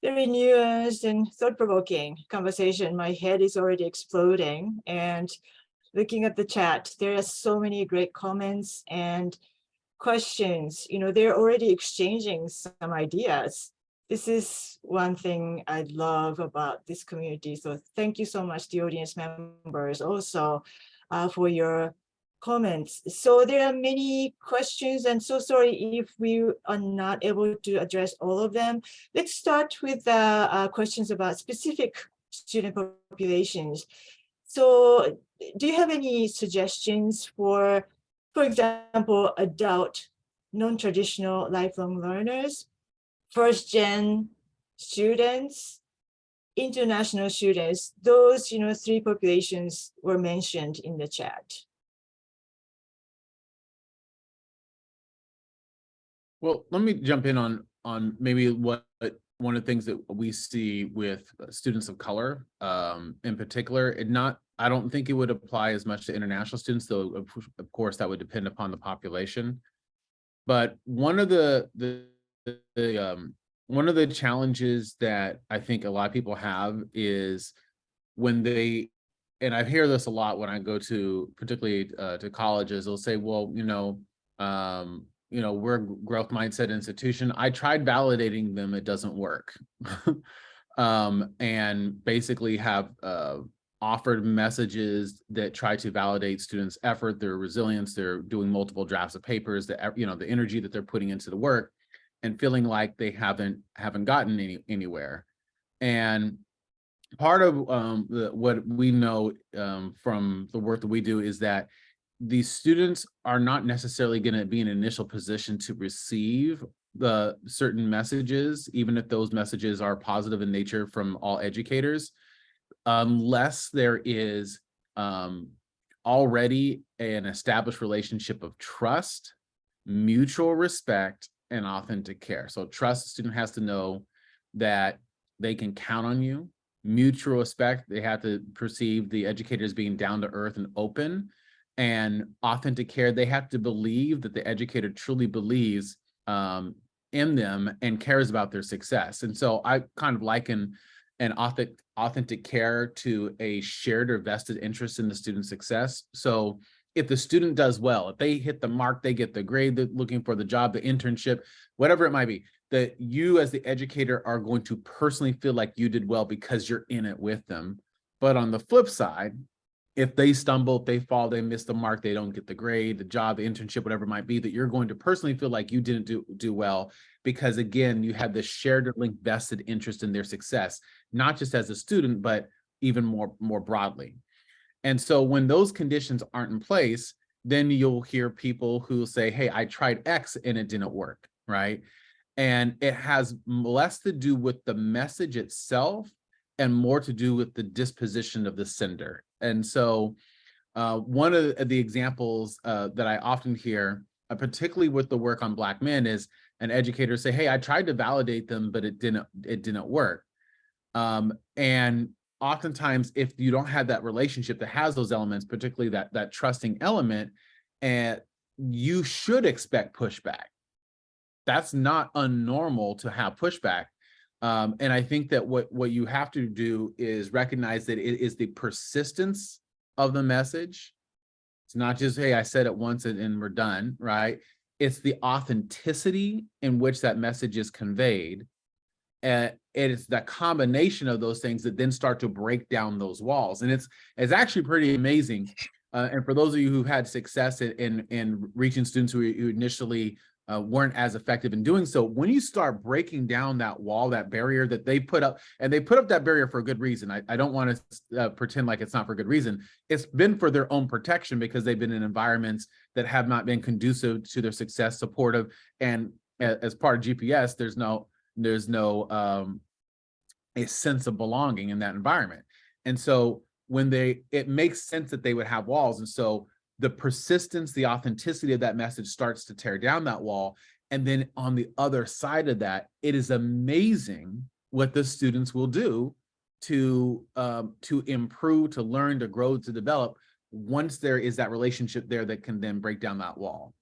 Very nuanced and thought-provoking conversation. My head is already exploding. And looking at the chat, there are so many great comments and questions. They're already exchanging some ideas. This is one thing I love about this community. So thank you so much, the audience members, also for your comments. So there are many questions, and so sorry if we are not able to address all of them. Let's start with questions about specific student populations. So do you have any suggestions for example, adult non-traditional lifelong learners, first-gen students, international students? Those 3 populations were mentioned in the chat. Well, let me jump in on maybe what one of the things that we see with students of color, in particular, I don't think it would apply as much to international students, though of course that would depend upon the population. But one of the challenges that I think a lot of people have is when they, and I hear this a lot when I go to, particularly to colleges, they'll say, well, we're a growth mindset institution. I tried validating them, it doesn't work. And basically have offered messages that try to validate students' effort, their resilience, they're doing multiple drafts of papers, the energy that they're putting into the work, and feeling like they haven't gotten anywhere. And part of what we know from the work that we do is that these students are not necessarily going to be in an initial position to receive the certain messages, even if those messages are positive in nature from all educators, unless there is already an established relationship of trust, mutual respect, and authentic care. So trust, the student has to know that they can count on you. Mutual respect, they have to perceive the educators being down to earth and open. And authentic care, they have to believe that the educator truly believes in them and cares about their success. And so I kind of liken an authentic care to a shared or vested interest in the student's success. So if the student does well, if they hit the mark, they get the grade they're looking for, the job, the internship, whatever it might be, that you as the educator are going to personally feel like you did well because you're in it with them. But on the flip side, if they stumble, if they fall, they miss the mark, they don't get the grade, the job, the internship, whatever it might be, that you're going to personally feel like you didn't do well because, again, you had this shared or linked vested interest in their success, not just as a student, but even more broadly. And so when those conditions aren't in place, then you'll hear people who say, hey, I tried X and it didn't work, right? And it has less to do with the message itself and more to do with the disposition of the sender. And so one of the examples that I often hear, particularly with the work on Black men, is an educator say, hey, I tried to validate them, but it didn't work. And oftentimes, if you don't have that relationship that has those elements, particularly that trusting element, and you should expect pushback. That's not unnormal to have pushback. And I think that what you have to do is recognize that it is the persistence of the message. It's not just, hey, I said it once and we're done, right? It's the authenticity in which that message is conveyed. And it's that combination of those things that then start to break down those walls. And it's actually pretty amazing. And for those of you who had success in reaching students who initially weren't as effective in doing so, when you start breaking down that wall, that barrier that they put up, and they put up that barrier for a good reason. I don't want to pretend like it's not for a good reason. It's been for their own protection because they've been in environments that have not been conducive to their success, supportive. And as part of GPS, there's no a sense of belonging in that environment. And so it makes sense that they would have walls. And so the persistence, the authenticity of that message starts to tear down that wall. And then on the other side of that, it is amazing what the students will do to improve, to learn, to grow, to develop once there is that relationship there that can then break down that wall.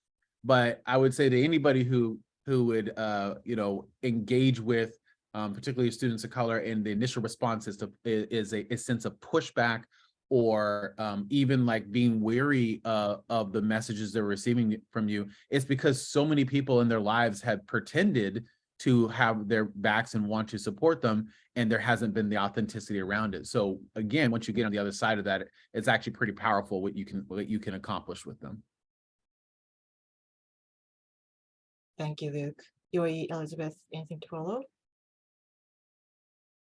But I would say to anybody who would engage with particularly students of color, and the initial response is a sense of pushback, or even like being weary of the messages they're receiving from you, it's because so many people in their lives have pretended to have their backs and want to support them, and there hasn't been the authenticity around it. So again, once you get on the other side of that, it's actually pretty powerful what you can accomplish with them. Thank you, Luke. Yoi, Elizabeth, anything to follow?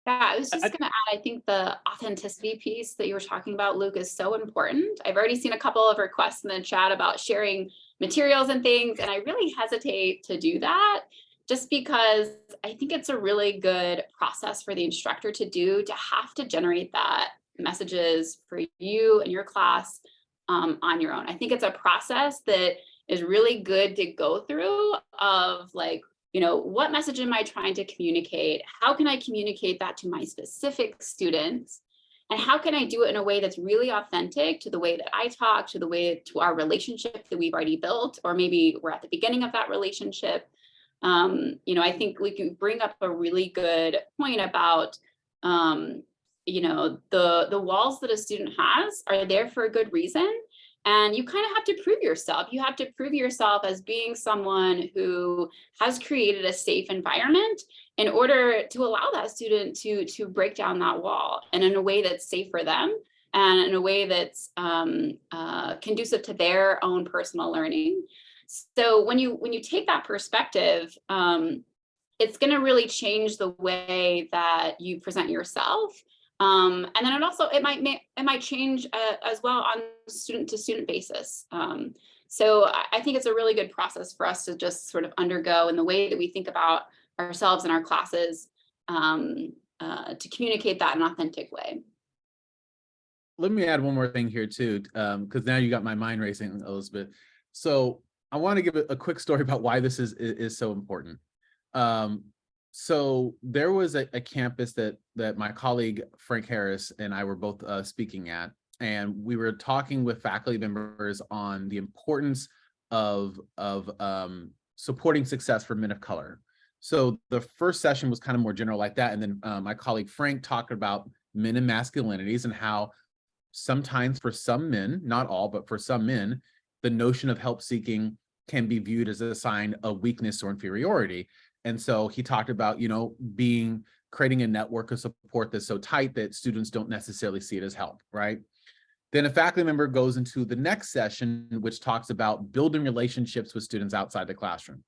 Yeah, I was just going to add, I think the authenticity piece that you were talking about, Luke, is so important. I've already seen a couple of requests in the chat about sharing materials and things, and I really hesitate to do that just because I think it's a really good process for the instructor to do, to have to generate that messages for you and your class on your own. I think it's a process that is really good to go through, of like what message am I trying to communicate? How can I communicate that to my specific students? And how can I do it in a way that's really authentic to the way that I talk, to our relationship that we've already built, or maybe we're at the beginning of that relationship. I think we can bring up a really good point about, the walls that a student has are there for a good reason. And you kind of have to prove yourself. You have to prove yourself as being someone who has created a safe environment in order to allow that student to break down that wall, and in a way that's safe for them, and in a way that's conducive to their own personal learning. So when you take that perspective, it's going to really change the way that you present yourself. And then it might change as well on student to student basis. So I think it's a really good process for us to just sort of undergo in the way that we think about ourselves and our classes, to communicate that in an authentic way. Let me add one more thing here too, because now you got my mind racing, Elizabeth. So I want to give a quick story about why this is so important. So there was a campus that my colleague Frank Harris and I were both speaking at, and we were talking with faculty members on the importance of supporting success for men of color. So the first session was kind of more general like that, and then my colleague Frank talked about men and masculinities and how sometimes for some men, not all, but for some men, the notion of help seeking can be viewed as a sign of weakness or inferiority. And so he talked about, creating a network of support that's so tight that students don't necessarily see it as help, right? Then a faculty member goes into the next session, which talks about building relationships with students outside the classroom.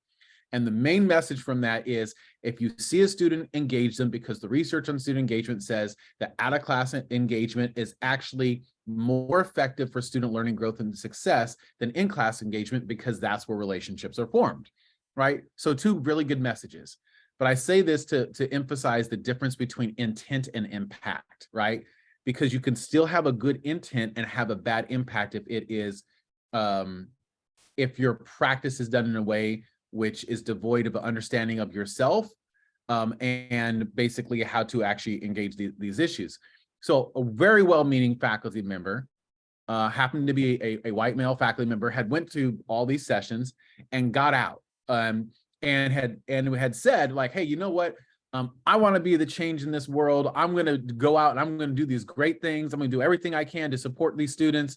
And the main message from that is, if you see a student, engage them, because the research on student engagement says that out-of-class engagement is actually more effective for student learning growth and success than in-class engagement, because that's where relationships are formed, right? So two really good messages. But I say this to emphasize the difference between intent and impact, right? Because you can still have a good intent and have a bad impact if your practice is done in a way which is devoid of an understanding of yourself, and basically how to actually engage these issues. So a very well-meaning faculty member, happened to be a white male faculty member, had went to all these sessions and got out, and had said, like, hey, you know what? I want to be the change in this world. I'm going to go out and I'm going to do these great things. I'm going to do everything I can to support these students.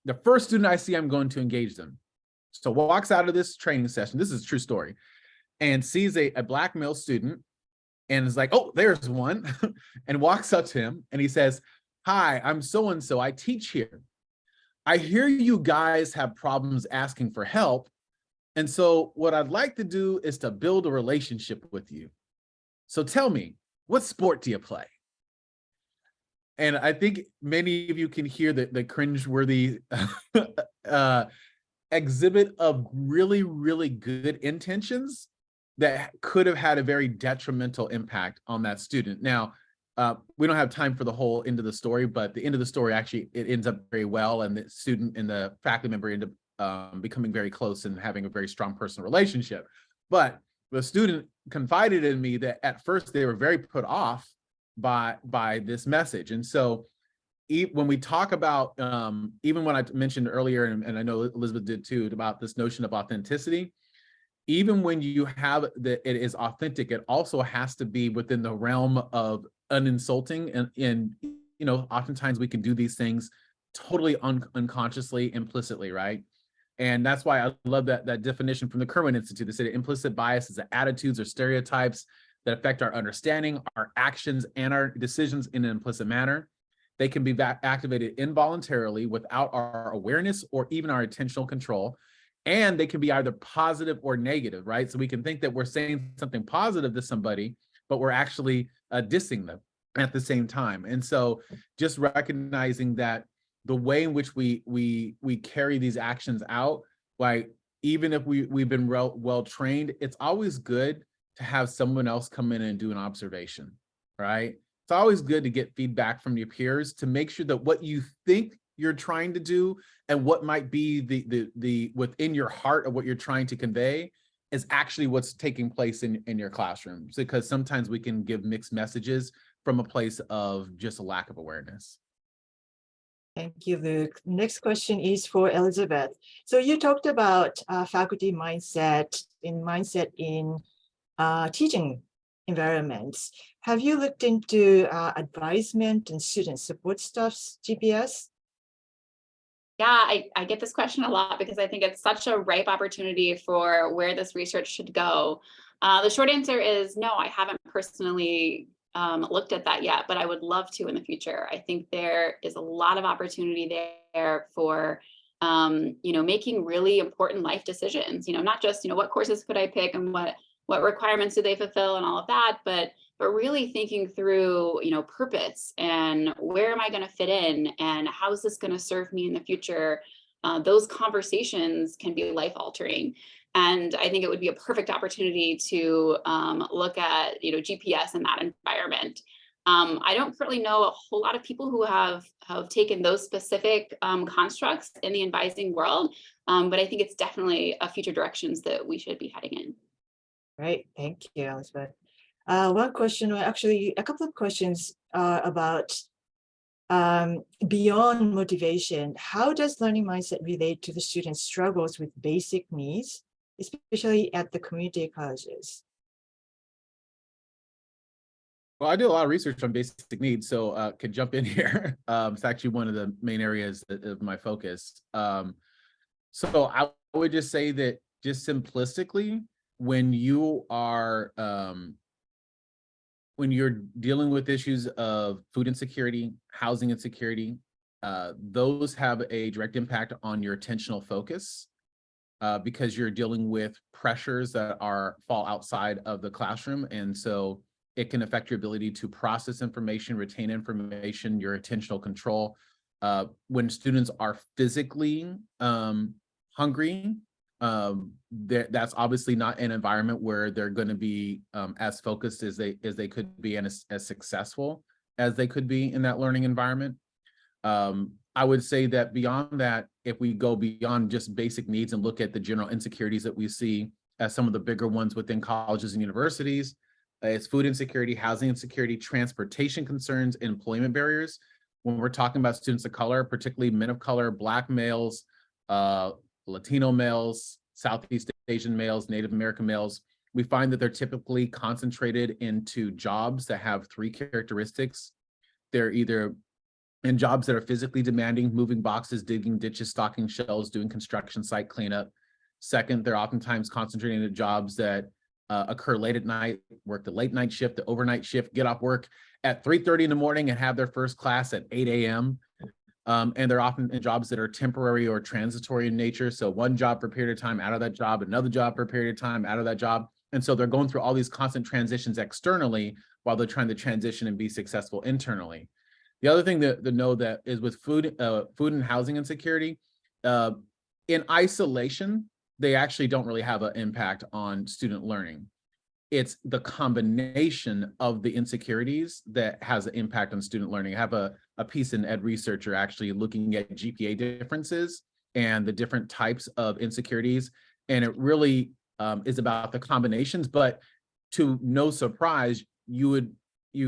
The first student I see, I'm going to engage them. So walks out of this training session, this is a true story, and sees a black male student and is like, oh, there's one, and walks up to him and he says, hi, I'm so-and-so, I teach here. I hear you guys have problems asking for help. And so what I'd like to do is to build a relationship with you. So tell me, what sport do you play? And I think many of you can hear the cringeworthy exhibit of really, really good intentions that could have had a very detrimental impact on that student. Now, we don't have time for the whole end of the story, but the end of the story, actually, it ends up very well, and the student and the faculty member end up becoming very close and having a very strong personal relationship. But the student confided in me that at first they were very put off by this message. And so when we talk about, even when I mentioned earlier, and I know Elizabeth did too, about this notion of authenticity, even when you have that it is authentic, it also has to be within the realm of uninsulting. And oftentimes we can do these things totally unconsciously, implicitly, right? And that's why I love that definition from the Kerwin Institute. They said implicit bias is the attitudes or stereotypes that affect our understanding, our actions, and our decisions in an implicit manner. They can be activated involuntarily without our awareness or even our intentional control. And they can be either positive or negative, right? So we can think that we're saying something positive to somebody, but we're actually dissing them at the same time. And so just recognizing that the way in which we carry these actions out, like even if we've been well trained, it's always good to have someone else come in and do an observation, right? It's always good to get feedback from your peers to make sure that what you think you're trying to do and what might be the within your heart of what you're trying to convey is actually what's taking place in your classrooms, because sometimes we can give mixed messages from a place of just a lack of awareness. Thank you, Luke. Next question is for Elizabeth. So you talked about faculty mindset in teaching environments. Have you looked into advisement and student support staff's GPS? Yeah, I get this question a lot because I think it's such a ripe opportunity for where this research should go. The short answer is no, I haven't personally looked at that yet, but I would love to in the future. I think there is a lot of opportunity there for making really important life decisions. Not just what courses could I pick and what requirements do they fulfill and all of that, but really thinking through, purpose and where am I going to fit in and how is this going to serve me in the future? Those conversations can be life altering. And I think it would be a perfect opportunity to look at, GPS in that environment. I don't currently know a whole lot of people who have taken those specific constructs in the advising world, but I think it's definitely a future directions that we should be heading in. Right, thank you, Elizabeth. One question, or actually a couple of questions about beyond motivation. How does learning mindset relate to the students' struggles with basic needs, especially at the community colleges? Well, I do a lot of research on basic needs, so could jump in here. It's actually one of the main areas of my focus. So I would just say that just simplistically, when you are when you're dealing with issues of food insecurity, housing insecurity, those have a direct impact on your attentional focus because you're dealing with pressures that fall outside of the classroom. And so it can affect your ability to process information, retain information, your attentional control. When students are physically hungry, that's obviously not an environment where they're going to be as focused as they could be and as successful as they could be in that learning environment. I would say that beyond that, if we go beyond just basic needs and look at the general insecurities that we see as some of the bigger ones within colleges and universities, it's food insecurity, housing insecurity, transportation concerns, employment barriers. When we're talking about students of color, particularly men of color, Black males, Latino males, Southeast Asian males, Native American males, we find that they're typically concentrated into jobs that have three characteristics. They're either in jobs that are physically demanding, moving boxes, digging ditches, stocking shelves, doing construction site cleanup. Second, they're oftentimes concentrating in jobs that occur late at night, work the late night shift, the overnight shift, get off work at 3:30 in the morning and have their first class at 8 a.m. And they're often in jobs that are temporary or transitory in nature. So one job for a period of time, out of that job, another job for a period of time, out of that job. And so they're going through all these constant transitions externally while they're trying to transition and be successful internally. The other thing to know that is with food and housing insecurity, in isolation, they actually don't really have an impact on student learning. It's the combination of the insecurities that has an impact on student learning. I have a piece in Ed Researcher actually looking at GPA differences and the different types of insecurities. And it really is about the combinations, but to no surprise, you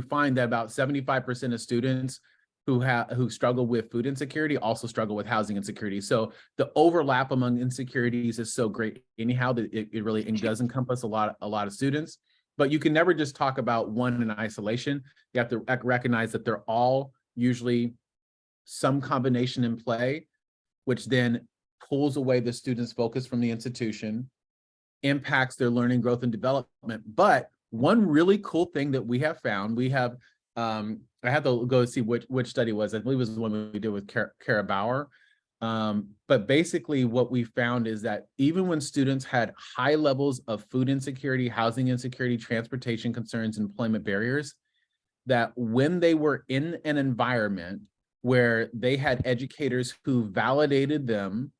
find that about 75% of students who struggle with food insecurity also struggle with housing insecurity. So the overlap among insecurities is so great anyhow that it really does encompass a lot of students. But you can never just talk about one in isolation. You have to recognize that they're all usually some combination in play, which then pulls away the student's focus from the institution, impacts their learning, growth, and development. But one really cool thing that we have found, I had to go see which study was. I believe it was the one we did with Kara Bauer. But basically what we found is that even when students had high levels of food insecurity, housing insecurity, transportation concerns, employment barriers, that when they were in an environment where they had educators who validated them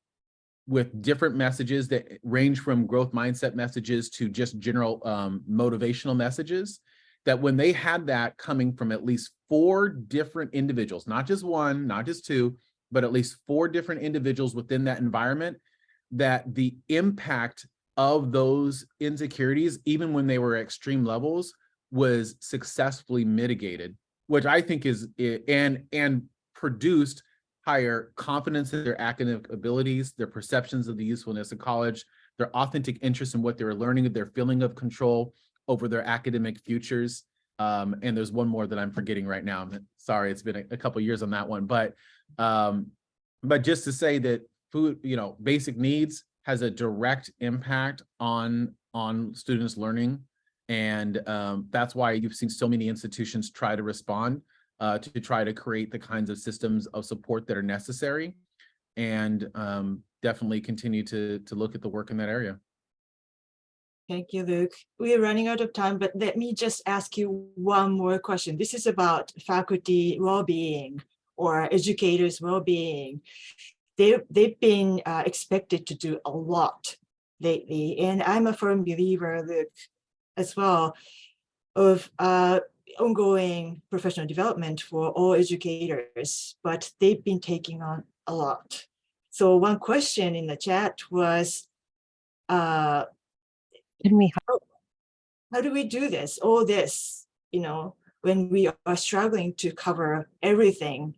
with different messages that range from growth mindset messages to just general motivational messages, that when they had that coming from at least 4 different individuals, not just one, not just 2, but at least 4 different individuals within that environment, that the impact of those insecurities, even when they were extreme levels, was successfully mitigated, which I think is, and produced higher confidence in their academic abilities, their perceptions of the usefulness of college, their authentic interest in what they were learning, their feeling of control over their academic futures. And there's one more that I'm forgetting right now. Sorry, it's been a couple of years on that one, but just to say that food, basic needs has a direct impact on students' learning. And that's why you've seen so many institutions try to respond to try to create the kinds of systems of support that are necessary, and definitely continue to look at the work in that area. Thank you, Luke. We are running out of time, but let me just ask you one more question. This is about faculty well-being or educators' well-being. They've been expected to do a lot lately, and I'm a firm believer, Luke, as well, of ongoing professional development for all educators, but they've been taking on a lot. So one question in the chat was, how do we do this, all this, when we are struggling to cover everything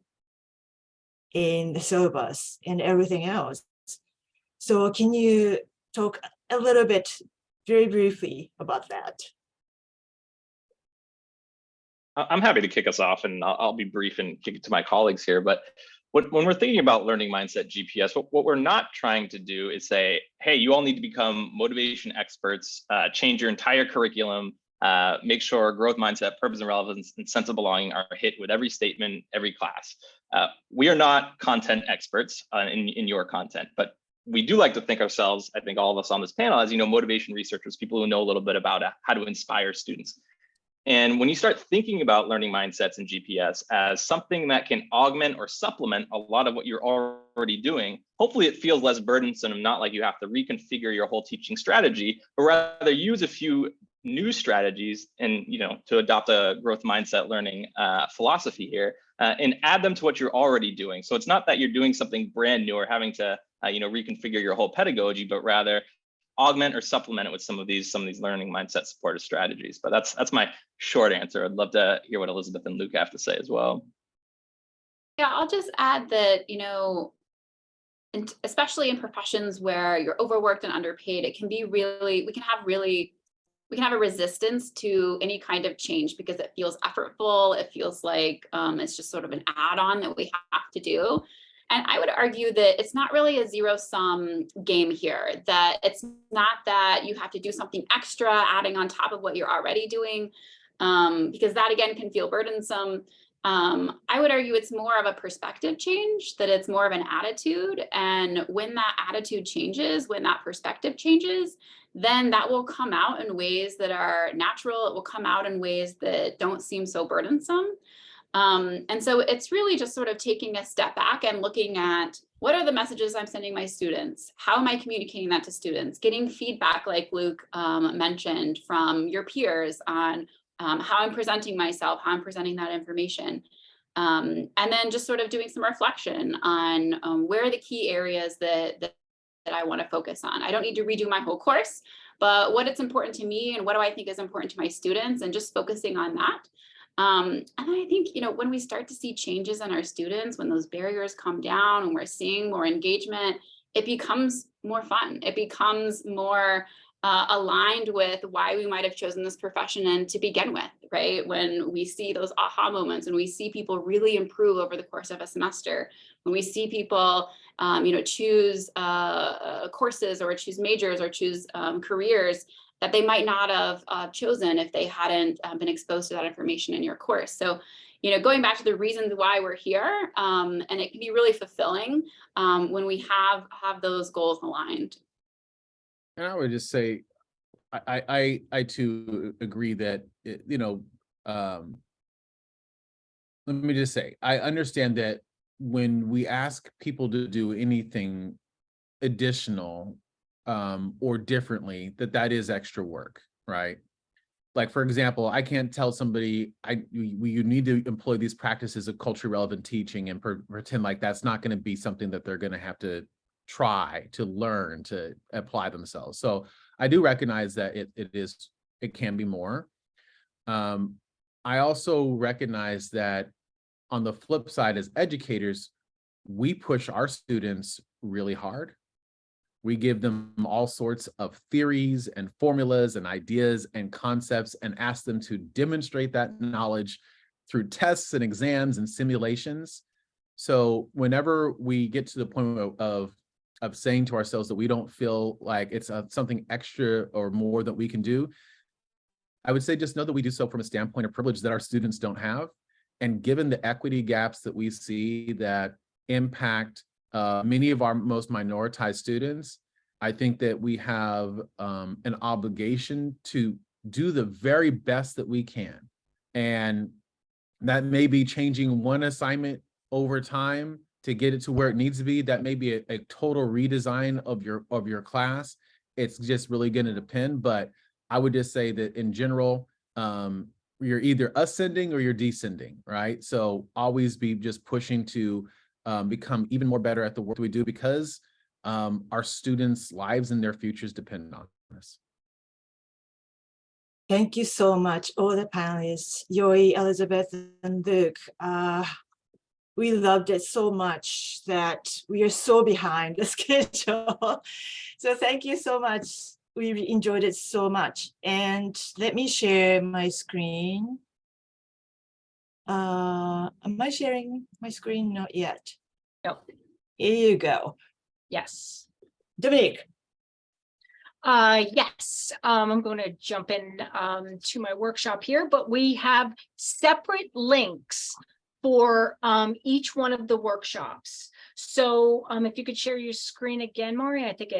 in the syllabus and everything else? So can you talk a little bit, very briefly, about that? I'm happy to kick us off, and I'll be brief and kick it to my colleagues here. But when we're thinking about learning mindset GPS, what we're not trying to do is say, hey, you all need to become motivation experts, change your entire curriculum, make sure growth mindset, purpose and relevance, and sense of belonging are hit with every statement, every class. We are not content experts in your content, but we do like to think ourselves, I think all of us on this panel, as motivation researchers, people who know a little bit about how to inspire students. And when you start thinking about learning mindsets and GPS as something that can augment or supplement a lot of what you're already doing, hopefully it feels less burdensome and not like you have to reconfigure your whole teaching strategy, but rather use a few new strategies and, to adopt a growth mindset learning philosophy here and add them to what you're already doing. So it's not that you're doing something brand new or having to, reconfigure your whole pedagogy, but rather augment or supplement it with some of these learning mindset supportive strategies. But that's my short answer. I'd love to hear what Elizabeth and Luke have to say as well. Yeah, I'll just add that, and especially in professions where you're overworked and underpaid, it can be really, we can have a resistance to any kind of change because it feels effortful. It feels like it's just sort of an add-on that we have to do. And I would argue that it's not really a zero-sum game here, that it's not that you have to do something extra adding on top of what you're already doing, because that again can feel burdensome. I would argue it's more of a perspective change, that it's more of an attitude. And when that attitude changes, when that perspective changes, then that will come out in ways that are natural. It will come out in ways that don't seem so burdensome. And so it's really just sort of taking a step back and looking at what are the messages I'm sending my students? How am I communicating that to students? Getting feedback, like Luke mentioned, from your peers on how I'm presenting myself, how I'm presenting that information. And then just sort of doing some reflection on where are the key areas that I want to focus on. I don't need to redo my whole course, but what it's important to me and what do I think is important to my students, and just focusing on that. And I think, when we start to see changes in our students, when those barriers come down and we're seeing more engagement, it becomes more fun. It becomes more aligned with why we might have chosen this profession and to begin with, right? When we see those aha moments, and we see people really improve over the course of a semester, when we see people, choose courses or choose majors or choose careers that they might not have chosen if they hadn't been exposed to that information in your course. So, going back to the reasons why we're here, and it can be really fulfilling when we have those goals aligned. And I would just say, I too agree that, let me just say, I understand that when we ask people to do anything additional or differently, that is extra work, right? Like, for example, I can't tell somebody you need to employ these practices of culturally relevant teaching and pretend like that's not going to be something that they're going to have to try to learn to apply themselves. So I do recognize that it can be more. I also recognize that on the flip side, as educators, we push our students really hard. We give them all sorts of theories and formulas and ideas and concepts and ask them to demonstrate that knowledge through tests and exams and simulations. So whenever we get to the point of saying to ourselves that we don't feel like it's something extra or more that we can do, I would say just know that we do so from a standpoint of privilege that our students don't have. And given the equity gaps that we see that impact many of our most minoritized students, I think that we have an obligation to do the very best that we can. And that may be changing one assignment over time to get it to where it needs to be. That may be a total redesign of your class. It's just really going to depend. But I would just say that in general, you're either ascending or you're descending, right? So always be just pushing to become even more better at the work we do, because our students' lives and their futures depend on us. Thank you so much, all the panelists, Yoi, Elizabeth, and Luke. We loved it so much that we are so behind the schedule. So thank you so much. We enjoyed it so much. And let me share my screen. Am I sharing my screen? Not yet. Nope. Here you go. Yes. Dominique. Yes, I'm going to jump in to my workshop here, but we have separate links for each one of the workshops. So if you could share your screen again, Maury, I think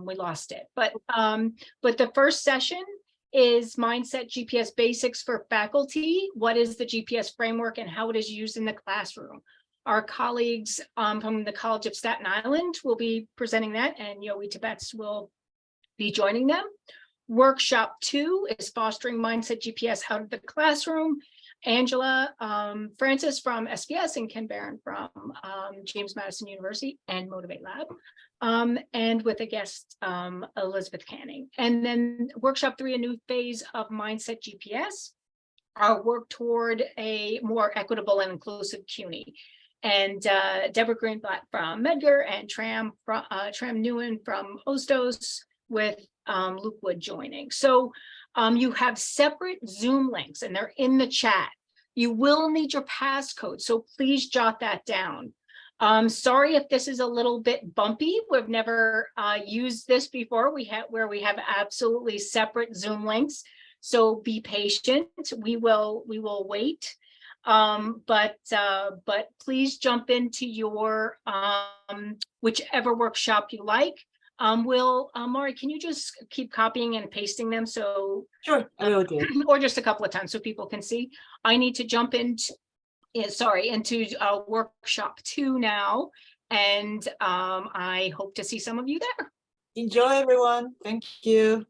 we lost it. But the first session is Mindset GPS Basics for Faculty. What is the GPS framework and how it is used in the classroom? Our colleagues from the College of Staten Island will be presenting that, and Yoi Tibbetts will be joining them. Workshop 2 is Fostering Mindset GPS Out of the Classroom. Angela Francis from SBS and Ken Barron from James Madison University and Motivate Lab, and with a guest, Elizabeth Canning. And then workshop 3, a new phase of Mindset GPS, our work toward a more equitable and inclusive CUNY. And Deborah Greenblatt from Medgar and Tram Nguyen from Ostos, with Luke Wood joining. So you have separate Zoom links and they're in the chat. You will need your passcode, so please jot that down. Sorry if this is a little bit bumpy. We've never used this before. We have absolutely separate Zoom links. So be patient. We will wait. But please jump into your whichever workshop you like. Maury, can you just keep copying and pasting them? So Sure, I will do. Or just a couple of times so people can see. I need to jump into workshop 2 now, and I hope to see some of you there. Enjoy, everyone. Thank you.